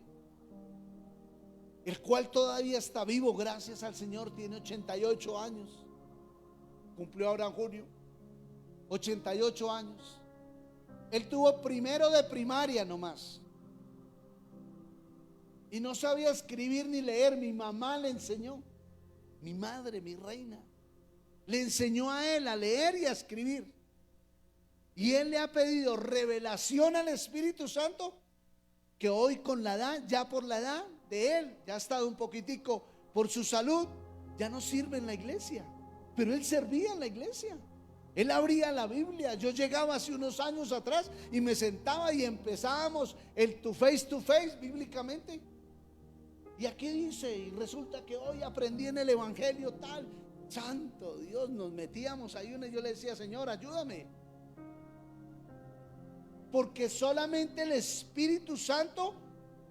el cual todavía está vivo, gracias al Señor, tiene 88 años. Cumplió ahora en junio 88 años. Él tuvo primero de primaria nomás y no sabía escribir ni leer. Mi mamá le enseñó, mi madre, mi reina, le enseñó a él a leer y a escribir. Y él le ha pedido revelación al Espíritu Santo, que hoy con la edad, ya por la edad de él, ya ha estado un poquitico por su salud, ya no sirve en la iglesia. Pero él servía en la iglesia. Él abría la Biblia. Yo llegaba hace unos años atrás y me sentaba y empezábamos el to face bíblicamente. Y aquí dice, y resulta que hoy aprendí en el evangelio tal. Santo Dios, nos metíamos ahí y yo le decía: Señor, ayúdame. Porque solamente el Espíritu Santo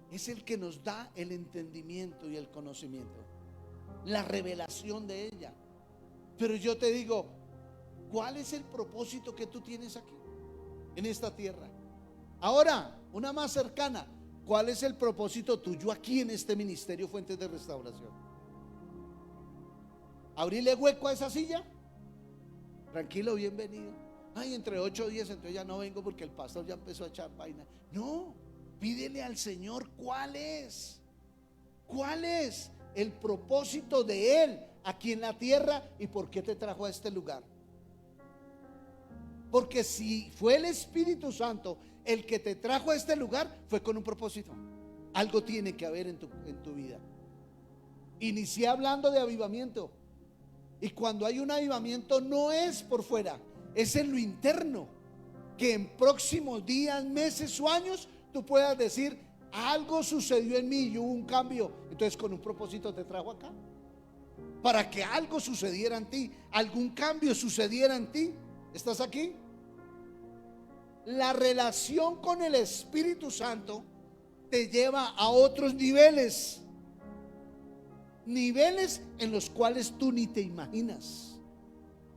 es el que nos da el entendimiento y el conocimiento, la revelación de ella. Pero yo te digo, ¿cuál es el propósito que tú tienes aquí, en esta tierra? Ahora, una más cercana, ¿cuál es el propósito tuyo aquí en este ministerio Fuentes de Restauración? ¿Abrirle hueco a esa silla? Tranquilo, bienvenido. Ay, entre 8 días entonces ya no vengo porque el pastor ya empezó a echar vaina. No, pídele al Señor cuál es el propósito de Él aquí en la tierra y por qué te trajo a este lugar. Porque si fue el Espíritu Santo el que te trajo a este lugar, fue con un propósito. Algo tiene que haber en tu vida. Inicié hablando de avivamiento, y cuando hay un avivamiento no es por fuera, es en lo interno, que en próximos días, meses o años tú puedas decir: algo sucedió en mí y hubo un cambio. Entonces con un propósito te trajo acá. para que algo sucediera en ti, algún cambio sucediera en ti. ¿Estás aquí? La relación con el Espíritu Santo te lleva a otros niveles, niveles en los cuales tú ni te imaginas.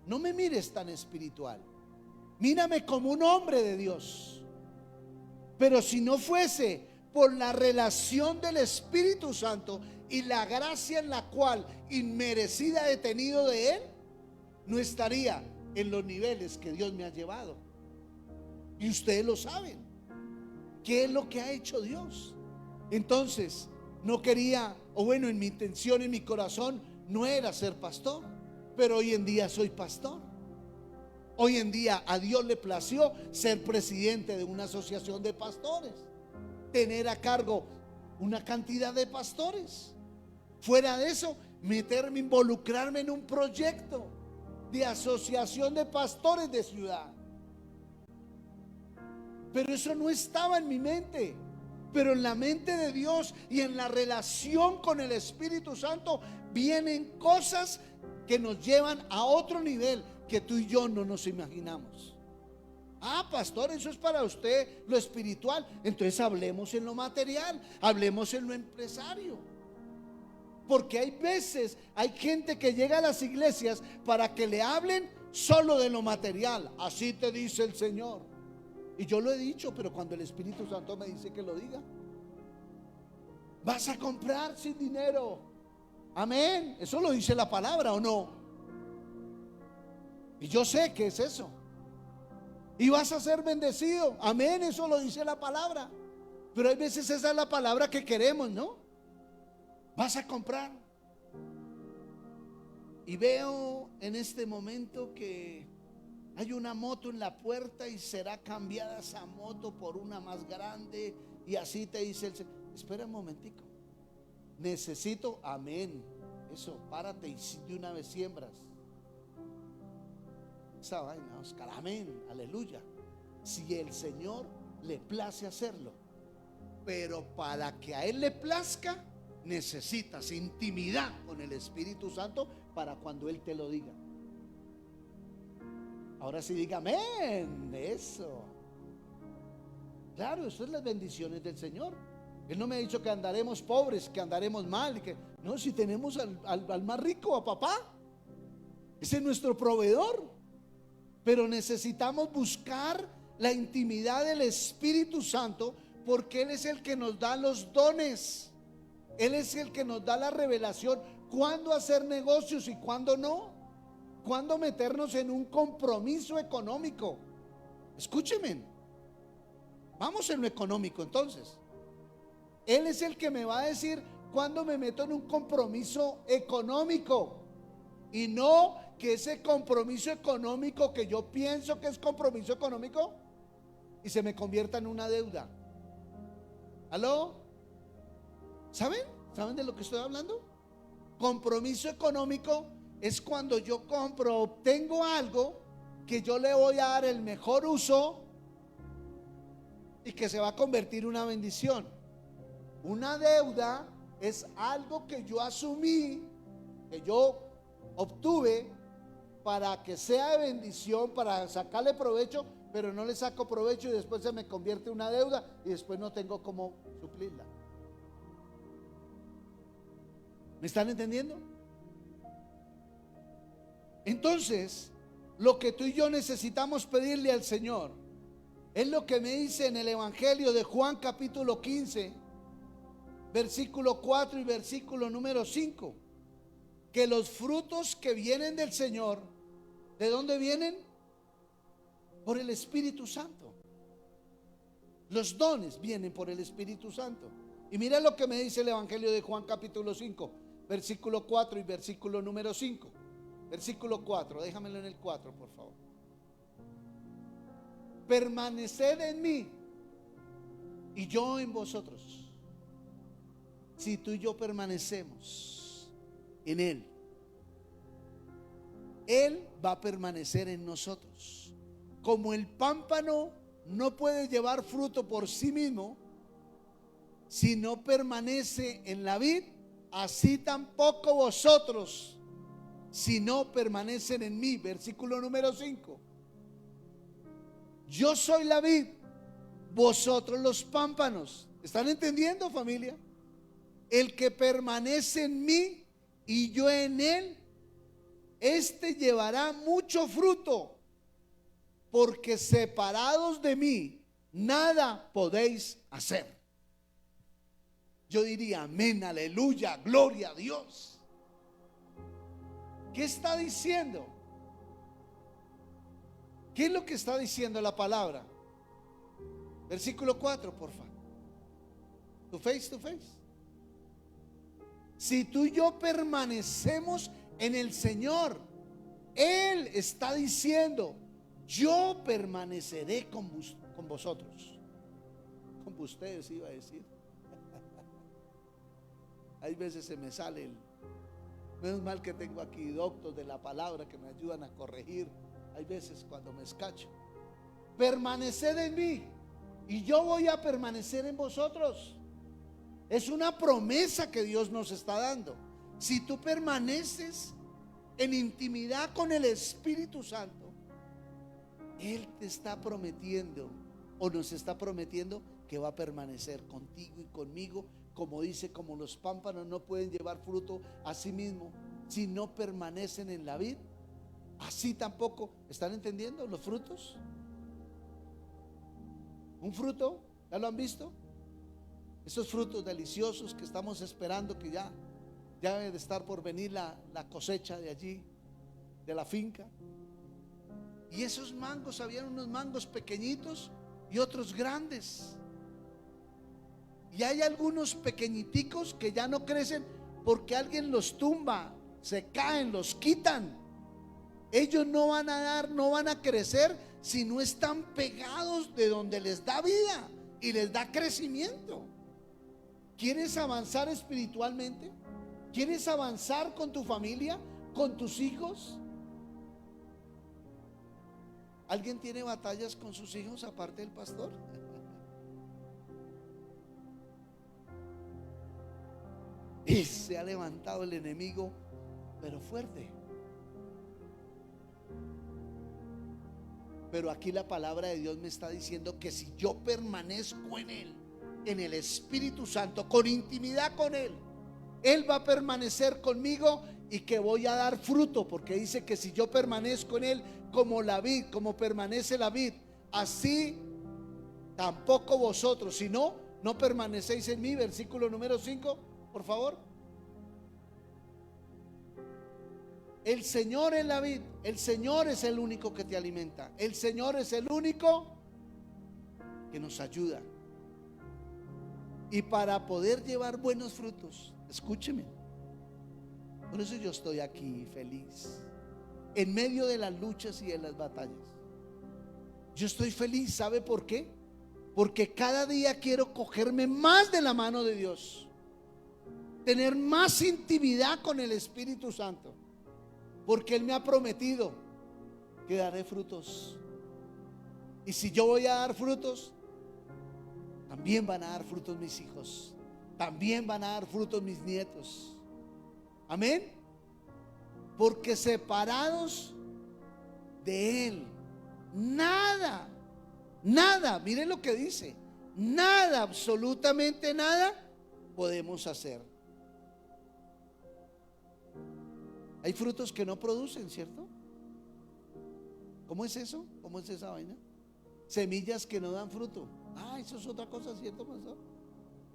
No me mires tan espiritual, mírame como un hombre de Dios. Pero si no fuese por la relación del Espíritu Santo y la gracia en la cual inmerecida he tenido de Él, no estaría en los niveles que Dios me ha llevado. Y ustedes lo saben. ¿Qué es lo que ha hecho Dios? Entonces, no quería, o bueno, en mi intención, en mi corazón, no era ser pastor, pero hoy en día soy pastor. Hoy en día a Dios le plació ser presidente de una asociación de pastores, tener a cargo una cantidad de pastores. Fuera de eso, meterme, involucrarme en un proyecto de asociación de pastores de ciudad. Pero eso no estaba en mi mente. Pero en la mente de Dios y en la relación con el Espíritu Santo vienen cosas que nos llevan a otro nivel que tú y yo no nos imaginamos. Ah, pastor, eso es para usted lo espiritual. Entonces hablemos en lo material, hablemos en lo empresario. Porque hay veces, hay gente que llega a las iglesias para que le hablen solo de lo material. Así te dice el Señor. Y yo lo he dicho, pero cuando el Espíritu Santo me dice que lo diga. Vas a comprar sin dinero. Amén. Eso lo dice la palabra, ¿o no? Y yo sé que es eso. Y vas a ser bendecido. Amén. Eso lo dice la palabra. Pero hay veces esa es la palabra que queremos, ¿no? Vas a comprar. Y veo en este momento que hay una moto en la puerta y será cambiada esa moto por una más grande. Y así te dice el Señor. Espera un momentico. Necesito, amén. Eso, párate y de una vez siembras esa vaina, Oscar. Amén, aleluya. Si el Señor le place hacerlo. Pero para que a Él le plazca, necesitas intimidad con el Espíritu Santo para cuando Él te lo diga. Ahora sí diga amén. Eso. Claro, eso es las bendiciones del Señor. Él no me ha dicho que andaremos pobres, que andaremos mal, que no, si tenemos al más rico, a papá. Ese es nuestro proveedor. Pero necesitamos buscar la intimidad del Espíritu Santo, porque Él es el que nos da los dones. Él es el que nos da la revelación, cuándo hacer negocios y cuándo no, cuándo meternos en un compromiso económico. Escúcheme, vamos en lo económico entonces. Él es el que me va a decir cuándo me meto en un compromiso económico, y no que ese compromiso económico que yo pienso que es compromiso económico y se me convierta en una deuda. ¿Aló? ¿Saben? ¿Saben de lo que estoy hablando? Compromiso económico es cuando yo compro, obtengo algo que yo le voy a dar el mejor uso y que se va a convertir en una bendición. Una deuda es algo que yo asumí, que yo obtuve para que sea de bendición, para sacarle provecho, pero no le saco provecho y después se me convierte en una deuda y después no tengo cómo suplirla. ¿Me están entendiendo? Entonces, lo que tú y yo necesitamos pedirle al Señor es lo que me dice en el Evangelio de Juan capítulo 15, versículo 4 y versículo número 5, que los frutos que vienen del Señor, ¿de dónde vienen? Por el Espíritu Santo. Los dones vienen por el Espíritu Santo. Y mira lo que me dice el Evangelio de Juan capítulo 5, versículo 4 y versículo número 5. Versículo 4, déjamelo en el 4 por favor. Permaneced en mí y yo en vosotros. Si tú y yo permanecemos en Él, Él va a permanecer en nosotros. Como el pámpano no puede llevar fruto por sí mismo si no permanece en la vid, así tampoco vosotros si no permanecen en mí. Versículo número 5. Yo soy la vid, vosotros los pámpanos. ¿Están entendiendo, familia? El que permanece en mí y yo en él, este llevará mucho fruto, porque separados de mí nada podéis hacer. Yo diría amén, aleluya, gloria a Dios. ¿Qué está diciendo? ¿Qué es lo que está diciendo la palabra? Versículo 4, por favor. To face, to face. Si tú y yo permanecemos en el Señor, Él está diciendo: yo permaneceré con vosotros. Con ustedes iba a decir. Hay veces se me sale menos mal que tengo aquí doctos de la palabra que me ayudan a corregir. Hay veces cuando me escacho. Permaneced en mí y yo voy a permanecer en vosotros. Es una promesa que Dios nos está dando. Si tú permaneces en intimidad con el Espíritu Santo, Él te está prometiendo, o nos está prometiendo, que va a permanecer contigo y conmigo. Como dice, como los pámpanos no pueden llevar fruto a sí mismo si no permanecen en la vid, así tampoco. ¿Están entendiendo los frutos? Un fruto, ¿ya lo han visto? Esos frutos deliciosos que estamos esperando, que ya debe de estar por venir la cosecha de allí, de la finca. Y esos mangos, habían unos mangos pequeñitos y otros grandes. Y hay algunos pequeñiticos que ya no crecen porque alguien los tumba, se caen, los quitan. Ellos no van a dar, no van a crecer si no están pegados de donde les da vida y les da crecimiento. ¿Quieres avanzar espiritualmente? ¿Quieres avanzar con tu familia, con tus hijos? ¿Alguien tiene batallas con sus hijos aparte del pastor? Y se ha levantado el enemigo, pero fuerte. Pero aquí la palabra de Dios me está diciendo que si yo permanezco en Él, en el Espíritu Santo, con intimidad con Él, Él va a permanecer conmigo y que voy a dar fruto, porque dice que si yo permanezco en Él como la vid, como permanece la vid, así tampoco vosotros, si no, no permanecéis en mí. Versículo número 5, por favor. El Señor es la vid, el Señor es el único que te alimenta, el Señor es el único que nos ayuda. Y para poder llevar buenos frutos, escúcheme, por eso yo estoy aquí feliz, en medio de las luchas y de las batallas. Yo estoy feliz, ¿sabe por qué? Porque cada día quiero cogerme más de la mano de Dios, tener más intimidad con el Espíritu Santo, porque Él me ha prometido que daré frutos. Y si yo voy a dar frutos, también van a dar frutos mis hijos, también van a dar frutos mis nietos. Amén. Porque separados de Él, nada, miren lo que dice, nada, absolutamente nada podemos hacer. Hay frutos que no producen, ¿cierto? ¿Cómo es eso? ¿Cómo es esa vaina? Semillas que no dan fruto. Ah, eso es otra cosa, ¿cierto, pastor?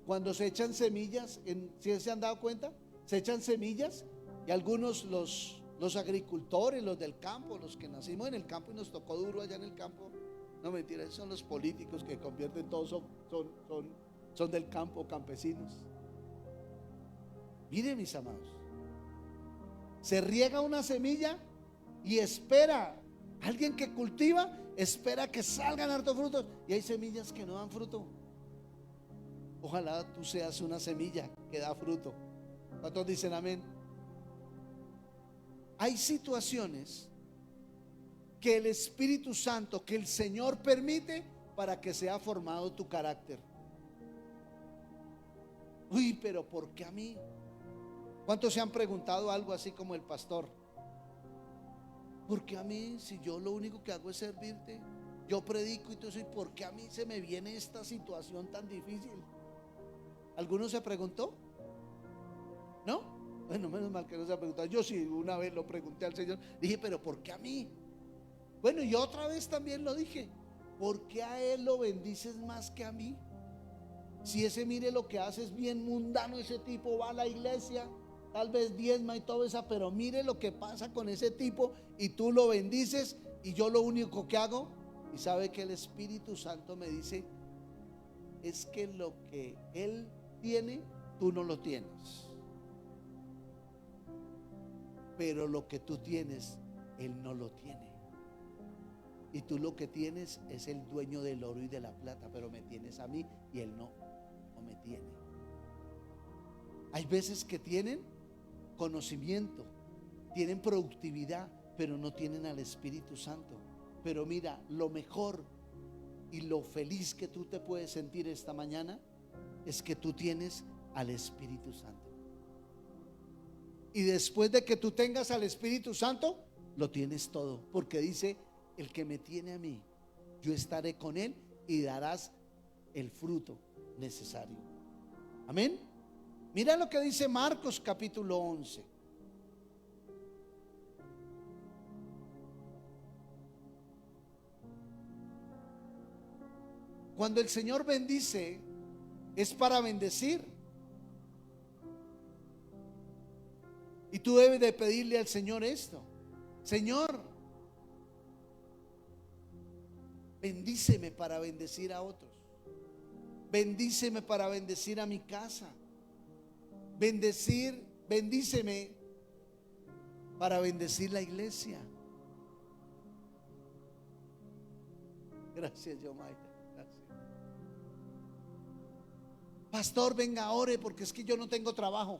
Cuando se echan semillas, ¿sí se han dado cuenta? Se echan semillas y algunos, los agricultores, los del campo, los que nacimos en el campo y nos tocó duro allá en el campo. No, mentira, esos son los políticos que convierten todos, son del campo, campesinos. Miren, mis amados, se riega una semilla y espera, alguien que cultiva espera que salgan hartos frutos, y hay semillas que no dan fruto. Ojalá tú seas una semilla que da fruto. ¿Cuántos dicen amén? Hay situaciones que el Espíritu Santo, que el Señor permite para que sea formado tu carácter. Uy, pero ¿por qué a mí? ¿Cuántos se han preguntado algo así como el pastor? ¿Por qué a mí? Si yo lo único que hago es servirte, yo predico y todo eso, ¿y por qué a mí se me viene esta situación tan difícil? ¿Alguno se preguntó? ¿No? Bueno, menos mal que no se ha preguntado. Yo sí una vez lo pregunté al Señor, dije, pero ¿por qué a mí? Bueno, y otra vez también lo dije, ¿por qué a él lo bendices más que a mí? Si ese, mire, lo que hace es bien mundano, ese tipo va a la iglesia, tal vez diezma y todo eso, pero mire lo que pasa con ese tipo, y tú lo bendices y yo lo único que hago, y sabe que el Espíritu Santo me dice, es que lo que él tiene, tú no lo tienes, pero lo que tú tienes, él no lo tiene. Y tú lo que tienes es el dueño del oro y de la plata, pero me tienes a mí y él no me tiene. Hay veces que tienen conocimiento, tienen productividad, pero no tienen al Espíritu Santo. Pero mira, lo mejor y lo feliz que tú te puedes sentir esta mañana es que tú tienes al Espíritu Santo. Y después de que tú tengas al Espíritu Santo, lo tienes todo, porque dice, el que me tiene a mí, yo estaré con él y darás el fruto necesario. Amén. Mira lo que dice Marcos capítulo 11. Cuando el Señor bendice, es para bendecir. Y tú debes de pedirle al Señor esto: Señor, bendíceme para bendecir a otros. Bendíceme para bendecir a mi casa. Bendíceme para bendecir la iglesia. Gracias, Yomaira. Gracias. Pastor, venga, ore, porque es que yo no tengo trabajo.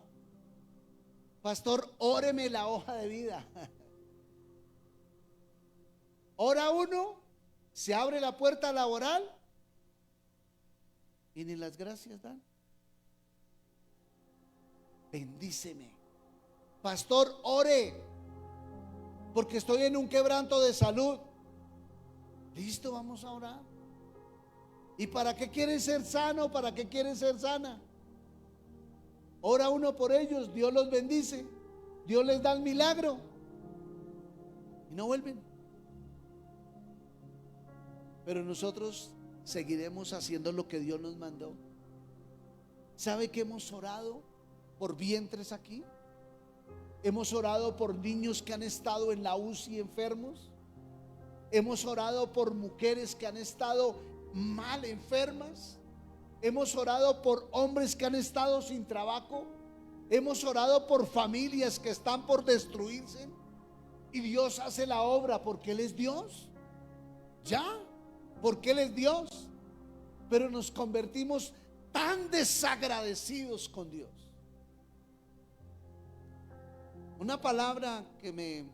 Pastor, óreme la hoja de vida. Ora uno, se abre la puerta laboral y ni las gracias dan. Bendíceme. Pastor, ore, porque estoy en un quebranto de salud. Listo, vamos a orar. ¿Y para qué quieren ser sano? ¿Para qué quieren ser sana? Ora uno por ellos, Dios los bendice, Dios les da el milagro y no vuelven. Pero nosotros seguiremos haciendo lo que Dios nos mandó. ¿Sabe que hemos orado por vientres aquí? Hemos orado por niños que han estado en la UCI enfermos. Hemos orado por mujeres que han estado mal enfermas. Hemos orado por hombres que han estado sin trabajo. Hemos orado por familias que están por destruirse. Y Dios hace la obra porque Él es Dios. Ya, porque Él es Dios. Pero nos convertimos tan desagradecidos con Dios. Una palabra que me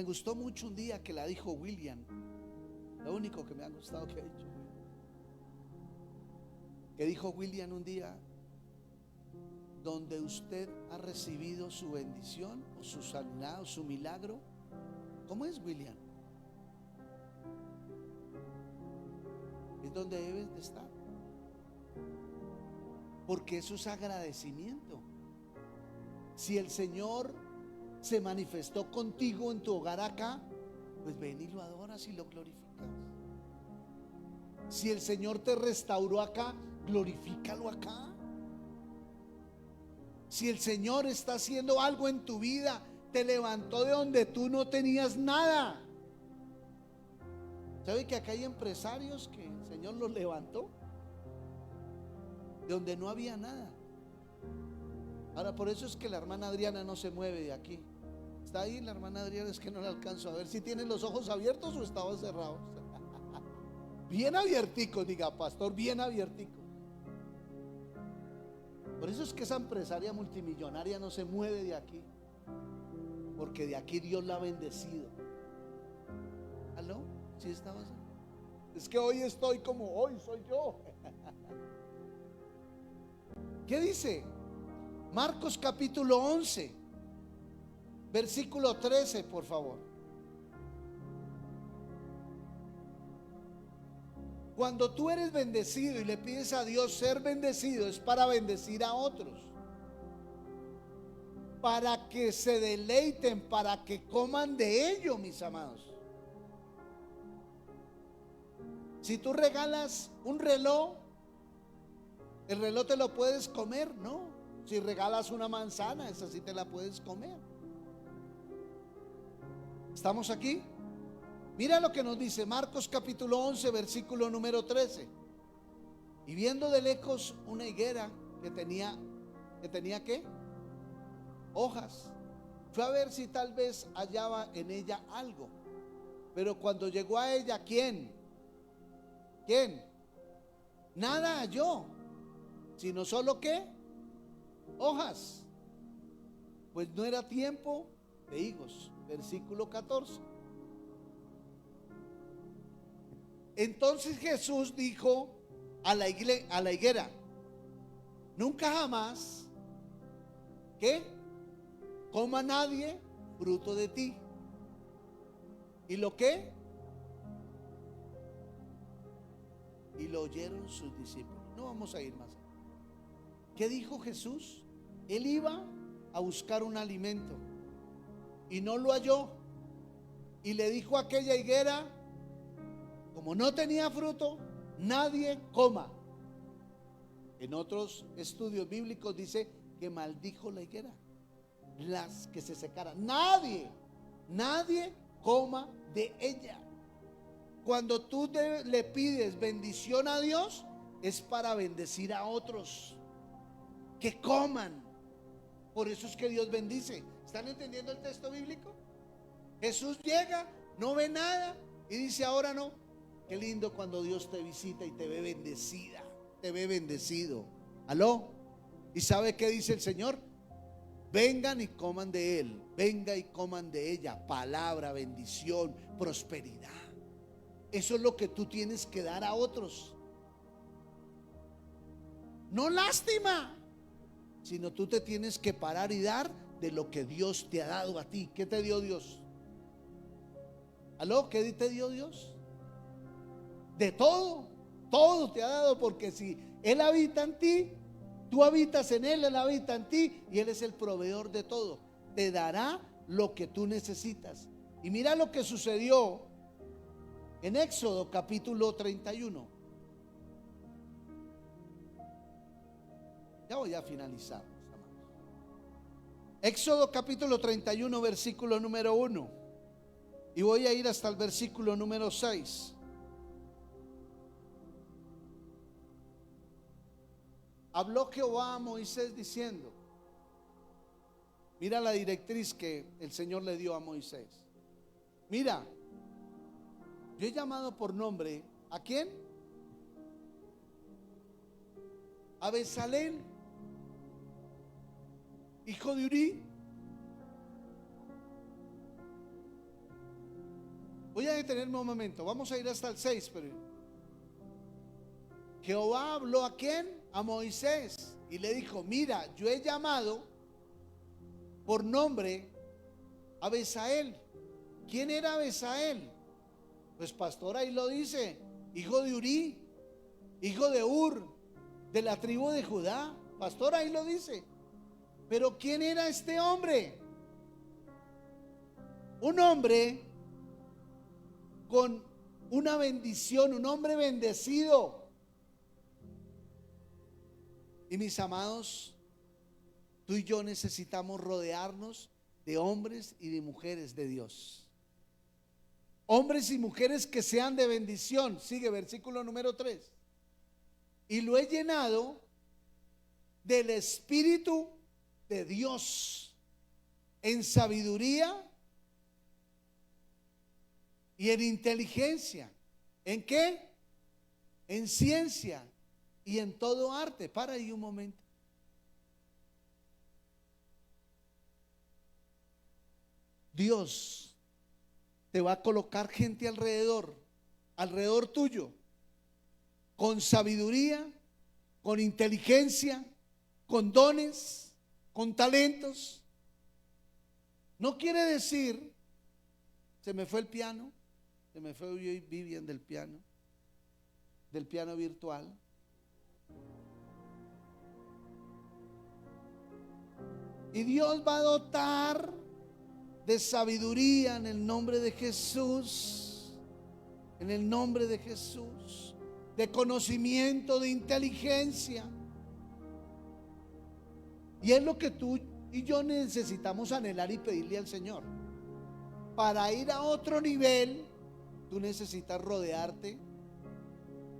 gustó mucho un día, que la dijo William. Lo único que me ha gustado que ha dicho, que dijo William un día: donde usted ha recibido su bendición o su sanidad o su milagro. ¿Cómo es, William? Es donde debes de estar, porque eso es agradecimiento. Si el Señor se manifestó contigo en tu hogar acá, pues ven y lo adoras y lo glorificas. Si el Señor te restauró acá, glorifícalo acá. Si el Señor está haciendo algo en tu vida, te levantó de donde tú no tenías nada. ¿Sabe que acá hay empresarios que el Señor los levantó de donde no había nada? Ahora, por eso es que la hermana Adriana no se mueve de aquí. Está ahí la hermana Adriana, es que no la alcanzo a ver si tiene los ojos abiertos o estaban cerrados. Bien abierticos, diga pastor, bien abierticos. Por eso es que esa empresaria multimillonaria no se mueve de aquí, porque de aquí Dios la ha bendecido. ¿Aló? ¿Sí estabas? Es que hoy estoy como hoy soy yo. ¿Qué dice? Marcos capítulo 11, versículo 13, por favor. Cuando tú eres bendecido y le pides a Dios ser bendecido, es para bendecir a otros, para que se deleiten, para que coman de ello, mis amados. Si tú regalas un reloj, el reloj te lo puedes comer, ¿no? Si regalas una manzana, esa sí te la puedes comer. ¿Estamos aquí? Mira lo que nos dice Marcos capítulo 11, versículo número 13. Y viendo de lejos una higuera que tenía ¿qué? Hojas, fue a ver si tal vez hallaba en ella algo. Pero cuando llegó a ella, ¿quién? Nada halló, sino solo ¿qué? Hojas, pues no era tiempo de higos. Versículo 14. Entonces Jesús dijo a la higuera: nunca jamás, ¿qué? Coma nadie fruto de ti. ¿Y lo qué? Y lo oyeron sus discípulos. No vamos a ir más. ¿Qué dijo Jesús? Él iba a buscar un alimento y no lo halló. Y le dijo a aquella higuera: como no tenía fruto, nadie coma. En otros estudios bíblicos dice que maldijo la higuera, las que se secaran. Nadie coma de ella. Cuando tú le pides bendición a Dios, es para bendecir a otros, que coman. Por eso es que Dios bendice. ¿Están entendiendo el texto bíblico? Jesús llega, no ve nada y dice: ahora no. Qué lindo cuando Dios te visita y te ve bendecida, te ve bendecido. ¿Aló? ¿Y sabe qué dice el Señor? Vengan y coman de Él, venga y coman de ella. Palabra, bendición, prosperidad. Eso es lo que tú tienes que dar a otros. No lástima, sino tú te tienes que parar y dar de lo que Dios te ha dado a ti. ¿Qué te dio Dios? ¿Aló? ¿Qué te dio Dios? De todo, todo te ha dado, porque si Él habita en ti, tú habitas en Él, Él habita en ti y Él es el proveedor de todo. Te dará lo que tú necesitas. Y mira lo que sucedió en Éxodo capítulo 31. Ya voy a finalizar. Éxodo capítulo 31, versículo número 1. Y voy a ir hasta el versículo número 6. Habló Jehová a Moisés diciendo, mira la directriz que el Señor le dio a Moisés. Mira, yo he llamado por nombre, ¿a quién? A Bezalel, hijo de Uri. Voy a detenerme un momento, vamos a ir hasta el 6, pero Jehová habló ¿a quién? A Moisés, y le dijo: mira, yo he llamado por nombre a Bezalel. ¿Quién era Bezalel? Pues pastor, ahí lo dice: hijo de Uri, hijo de Ur, de la tribu de Judá. Pastor, ahí lo dice. Pero ¿quién era este hombre? Un hombre con una bendición, un hombre bendecido. Y mis amados, tú y yo necesitamos rodearnos de hombres y de mujeres de Dios. Hombres y mujeres que sean de bendición. Sigue versículo número 3. Y lo he llenado del Espíritu de Dios en sabiduría y en inteligencia. ¿En qué? En ciencia y en todo arte. Para ahí un momento. Dios te va a colocar gente alrededor tuyo, con sabiduría, con inteligencia, con dones, con talentos. No quiere decir, se me fue el piano, se me fue Vivian del piano virtual. Y Dios va a dotar de sabiduría en el nombre de Jesús, en el nombre de Jesús, de conocimiento, de inteligencia. Y es lo que tú y yo necesitamos anhelar y pedirle al Señor. Para ir a otro nivel, tú necesitas rodearte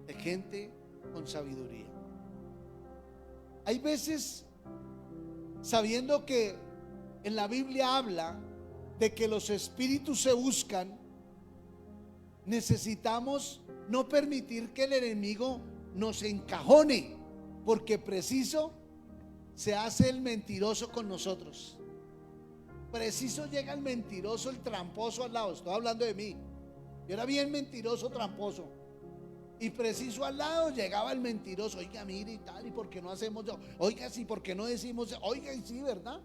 de gente con sabiduría. Hay veces, sabiendo que en la Biblia habla de que los espíritus se buscan, necesitamos no permitir que el enemigo nos encajone, porque preciso se hace el mentiroso con nosotros. Preciso llega el mentiroso, el tramposo al lado. Estoy hablando de mí. Yo era bien mentiroso, tramposo. Y preciso al lado llegaba el mentiroso. Oiga, mire y tal, ¿y por qué no hacemos? Oiga, sí, ¿por qué no decimos? Oiga, y sí, ¿verdad?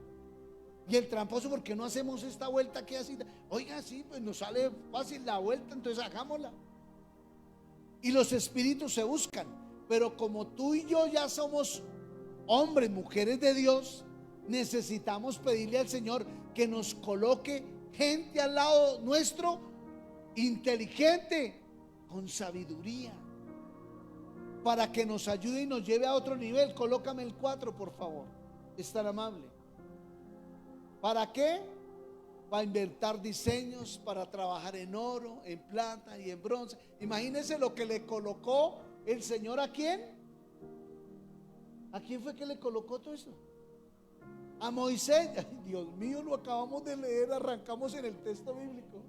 Y el tramposo, ¿por qué no hacemos esta vuelta que así? Oiga, sí, pues nos sale fácil la vuelta, entonces hagámosla. Y los espíritus se buscan. Pero como tú y yo ya somos hombres, mujeres de Dios, necesitamos pedirle al Señor que nos coloque gente al lado nuestro, inteligente, con sabiduría, para que nos ayude y nos lleve a otro nivel. Colócame el 4, por favor, es tan amable. ¿Para qué? Para inventar diseños, para trabajar en oro, en plata y en bronce. Imagínense lo que le colocó el Señor. ¿A quién? ¿A quién fue que le colocó todo eso? A Moisés. Ay, Dios mío, lo acabamos de leer, arrancamos en el texto bíblico.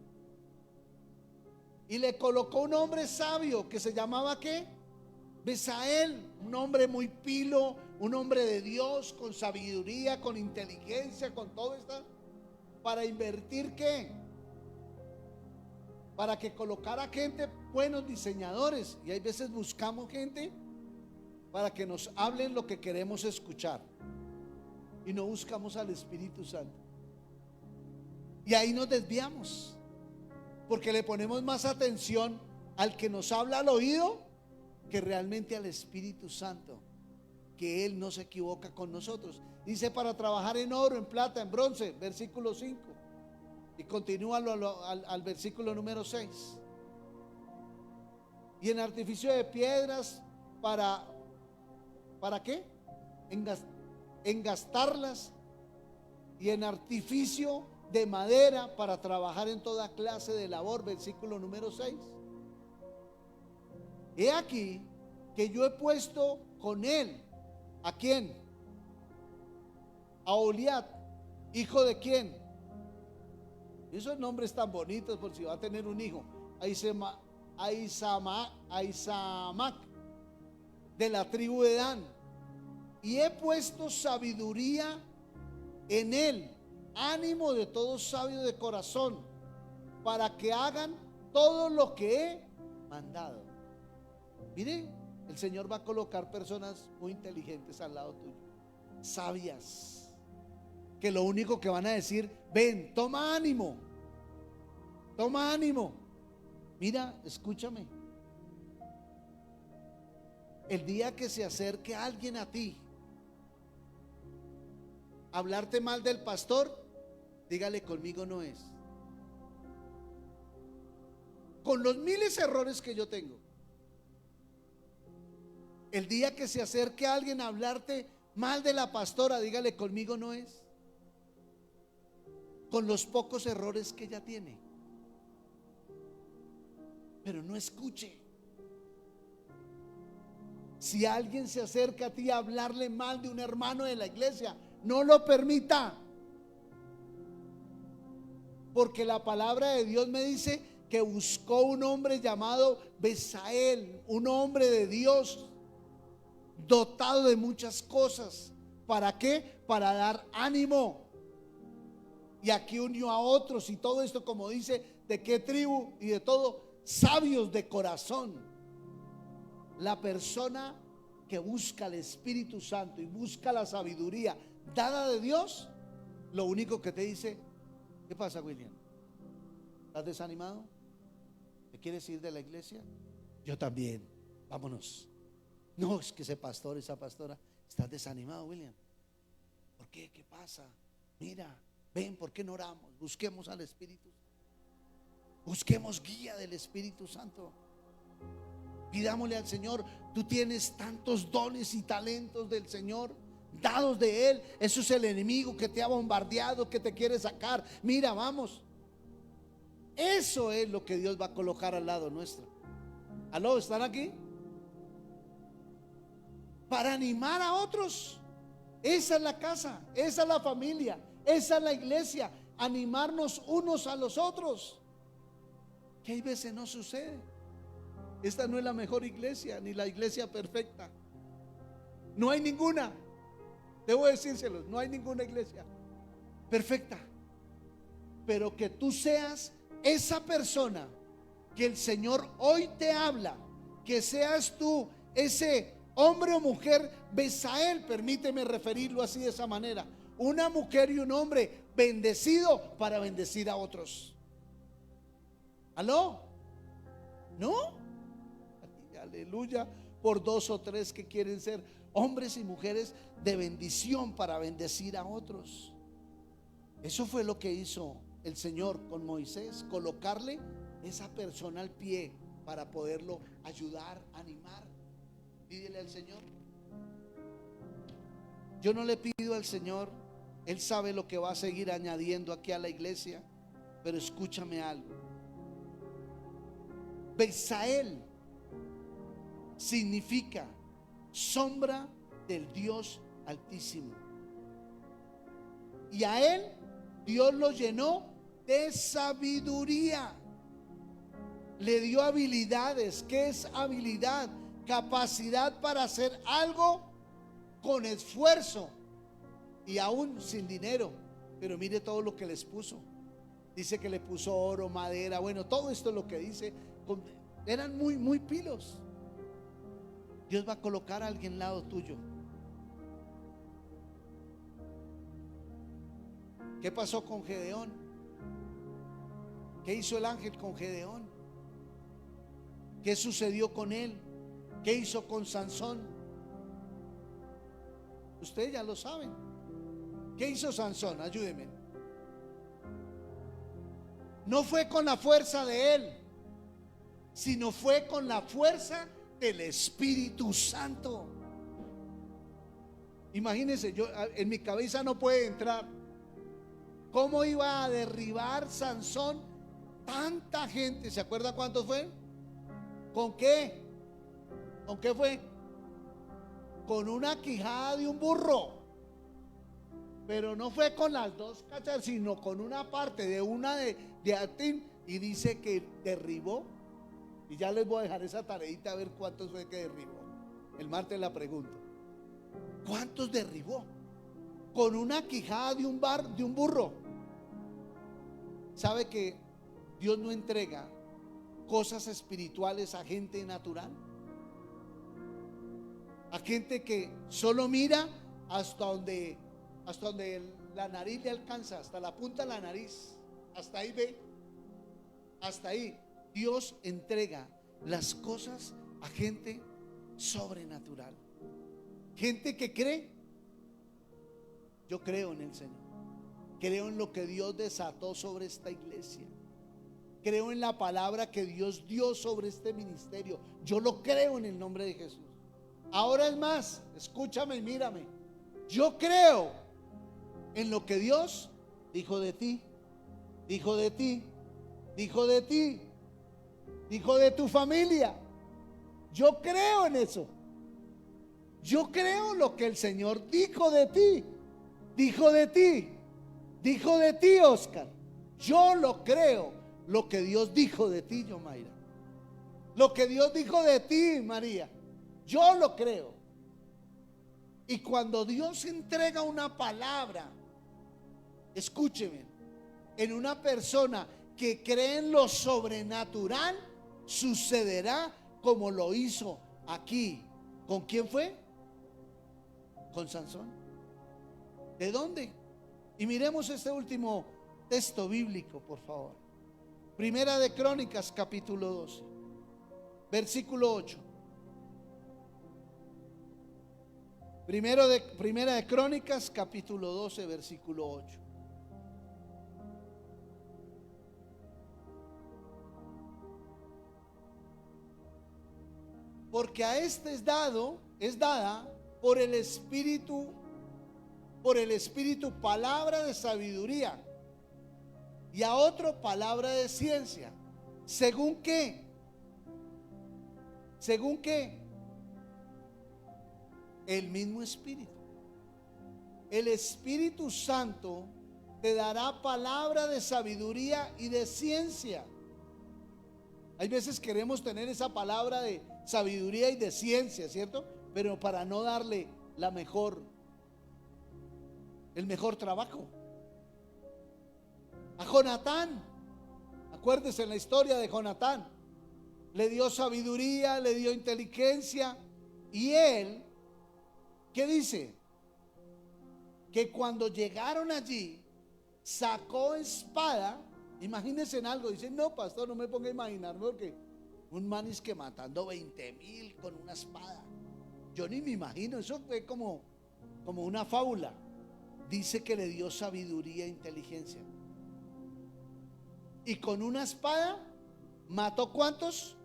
Y le colocó un hombre sabio que se llamaba ¿qué? Besael, un hombre muy pilo, un hombre de Dios, con sabiduría, con inteligencia, con todo esto. ¿Para invertir qué? Para que colocara gente, buenos diseñadores. Y hay veces buscamos gente para que nos hablen lo que queremos escuchar, y no buscamos al Espíritu Santo. Y ahí nos desviamos, porque le ponemos más atención al que nos habla al oído que realmente al Espíritu Santo, que Él no se equivoca con nosotros. Dice para trabajar en oro, en plata, en bronce, versículo 5. Y continúa al versículo número 6. Y en artificio de piedras, ¿para qué? En gastarlas. Y en artificio de madera para trabajar en toda clase de labor, versículo número 6. He aquí que yo he puesto con él, ¿a quién? A Oliat, hijo de quién. Esos nombres tan bonitos, por si va a tener un hijo. Ahisamac, de la tribu de Dan. Y he puesto sabiduría en él, ánimo de todos sabios de corazón, para que hagan todo lo que he mandado. Mire, el Señor va a colocar personas muy inteligentes al lado tuyo, sabias, que lo único que van a decir: ven, toma ánimo, toma ánimo. Mira, escúchame. El día que se acerque alguien a ti, hablarte mal del pastor, dígale: conmigo no es. Con los miles de errores que yo tengo, el día que se acerque a alguien a hablarte mal de la pastora, dígale: conmigo no es. Con los pocos errores que ella tiene, pero no escuche. Si alguien se acerca a ti a hablarle mal de un hermano de la iglesia, no lo permita, porque la palabra de Dios me dice que buscó un hombre llamado Besael, un hombre de Dios, dotado de muchas cosas. ¿Para qué? Para dar ánimo. Y aquí unió a otros, y todo esto, como dice, ¿de qué tribu? Y de todo, sabios de corazón. La persona que busca el Espíritu Santo y busca la sabiduría dada de Dios, lo único que te dice: ¿qué pasa, William? ¿Estás desanimado? ¿Te quieres ir de la iglesia? Yo también, vámonos. No, es que ese pastor, esa pastora, ¿estás desanimado, William? ¿Por qué? ¿Qué pasa? Mira, ven, ¿por qué no oramos? Busquemos al Espíritu, busquemos guía del Espíritu Santo. Pidámosle al Señor. Tú tienes tantos dones y talentos del Señor, dados de Él. Eso es el enemigo que te ha bombardeado, que te quiere sacar. Mira, vamos. Eso es lo que Dios va a colocar al lado nuestro. ¿Aló? ¿Están aquí? Para animar a otros. Esa es la casa, esa es la familia, esa es la iglesia. Animarnos unos a los otros, que hay veces no sucede. Esta no es la mejor iglesia, ni la iglesia perfecta. No hay ninguna. Debo decírselos, no hay ninguna iglesia perfecta. Pero que tú seas esa persona que el Señor hoy te habla, que seas tú ese hombre o mujer Besael, permíteme referirlo así, de esa manera, una mujer y un hombre bendecido para bendecir a otros. ¿Aló? ¿No? Aleluya. Por dos o tres que quieren ser hombres y mujeres de bendición para bendecir a otros. Eso fue lo que hizo el Señor con Moisés, colocarle esa persona al pie para poderlo ayudar, animar. Pídele al Señor. Yo no le pido al Señor, Él sabe lo que va a seguir añadiendo aquí a la iglesia, pero escúchame algo. Besael significa sombra del Dios Altísimo. Y a él Dios lo llenó de sabiduría. Le dio habilidades. ¿Qué es habilidad? Capacidad para hacer algo con esfuerzo y aún sin dinero. Pero mire todo lo que les puso. Dice que le puso oro, madera. Bueno, todo esto es lo que dice. Eran muy pilos. Dios va a colocar a alguien al lado tuyo. ¿Qué pasó con Gedeón? ¿Qué hizo el ángel con Gedeón? ¿Qué sucedió con él? ¿Qué hizo con Sansón? Ustedes ya lo saben. ¿Qué hizo Sansón? Ayúdenme. No fue con la fuerza de él, sino fue con la fuerza del Espíritu Santo. Imagínense, yo en mi cabeza no puede entrar cómo iba a derribar Sansón tanta gente. ¿Se acuerda cuántos fue? ¿Con qué? ¿Con qué fue? Con una quijada de un burro. Pero no fue con las dos cachas, sino con una parte de una de Atín. Y dice que derribó. Y ya les voy a dejar esa tareita a ver cuántos fue que derribó. El martes la pregunto. ¿Cuántos derribó? Con una quijada de un burro. ¿Sabe que Dios no entrega cosas espirituales a gente natural? A gente que solo mira hasta donde la nariz le alcanza, hasta la punta de la nariz. Hasta ahí ve. Hasta ahí. Dios entrega las cosas a gente sobrenatural. Gente que cree. Yo creo en el Señor. Creo en lo que Dios desató sobre esta iglesia. Creo en la palabra que Dios dio sobre este ministerio. Yo lo creo en el nombre de Jesús. Ahora es más, escúchame y mírame. Yo creo en lo que Dios dijo de ti, dijo de ti, dijo de ti, dijo de tu familia. Yo creo en eso. Yo creo lo que el Señor dijo de ti, dijo de ti, dijo de ti, Oscar. Yo lo creo, lo que Dios dijo de ti, Yomaira. Lo que Dios dijo de ti, María. Yo lo creo. Y cuando Dios entrega una palabra, escúcheme, en una persona que cree en lo sobrenatural, sucederá como lo hizo aquí ¿Con quién fue? Con Sansón. ¿De dónde? Y miremos este último texto bíblico, por favor. Primera de Crónicas, capítulo 12, versículo 8. Primera de Crónicas, capítulo 12, versículo 8. Porque a este es dada por el Espíritu palabra de sabiduría, y a otro palabra de ciencia. ¿Según qué? ¿Según qué? El mismo Espíritu. El Espíritu Santo te dará palabra de sabiduría y de ciencia. Hay veces queremos tener esa palabra de sabiduría y de ciencia, ¿cierto? Pero para no darle el mejor trabajo. A Jonatán, acuérdese en la historia de Jonatán, le dio sabiduría, le dio inteligencia, y él, ¿qué dice? Que cuando llegaron allí, sacó espada. Imagínense en algo, dice: no, pastor, no me ponga a imaginarme, porque un man es que matando 20,000 con una espada. Yo ni me imagino, eso fue como una fábula. Dice que le dio sabiduría e inteligencia. Y con una espada mató ¿cuántos?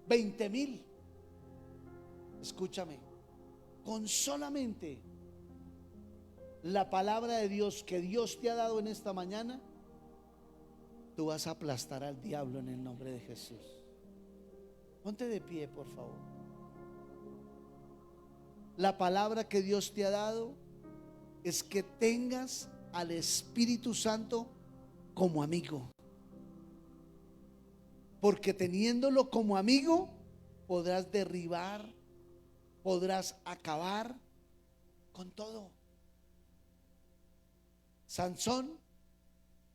20,000. Escúchame, con solamente la palabra de Dios que Dios te ha dado en esta mañana, tú vas a aplastar al diablo en el nombre de Jesús. Ponte de pie, por favor. La palabra que Dios te ha dado es que tengas al Espíritu Santo como amigo, porque teniéndolo como amigo podrás derribar, podrás acabar con todo. Sansón,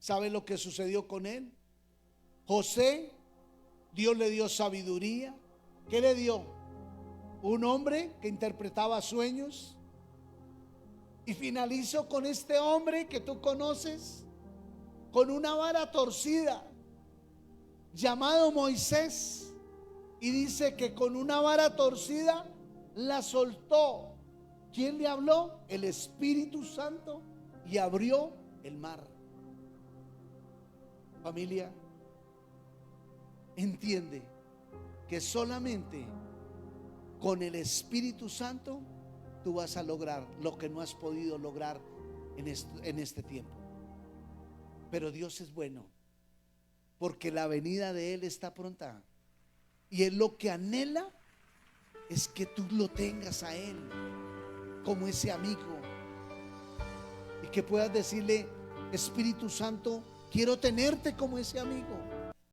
¿sabe lo que sucedió con él? José, Dios le dio sabiduría. ¿Qué le dio? Un hombre que interpretaba sueños. Y finalizo con este hombre que tú conoces, con una vara torcida, llamado Moisés. Y dice que con una vara torcida la soltó. ¿Quién le habló? El Espíritu Santo, y abrió el mar. Familia, entiende que solamente con el Espíritu Santo tú vas a lograr lo que no has podido lograr en este tiempo. Pero Dios es bueno, porque la venida de Él está pronta, y Él lo que anhela es que tú lo tengas a Él como ese amigo, y que puedas decirle: Espíritu Santo, quiero tenerte como ese amigo.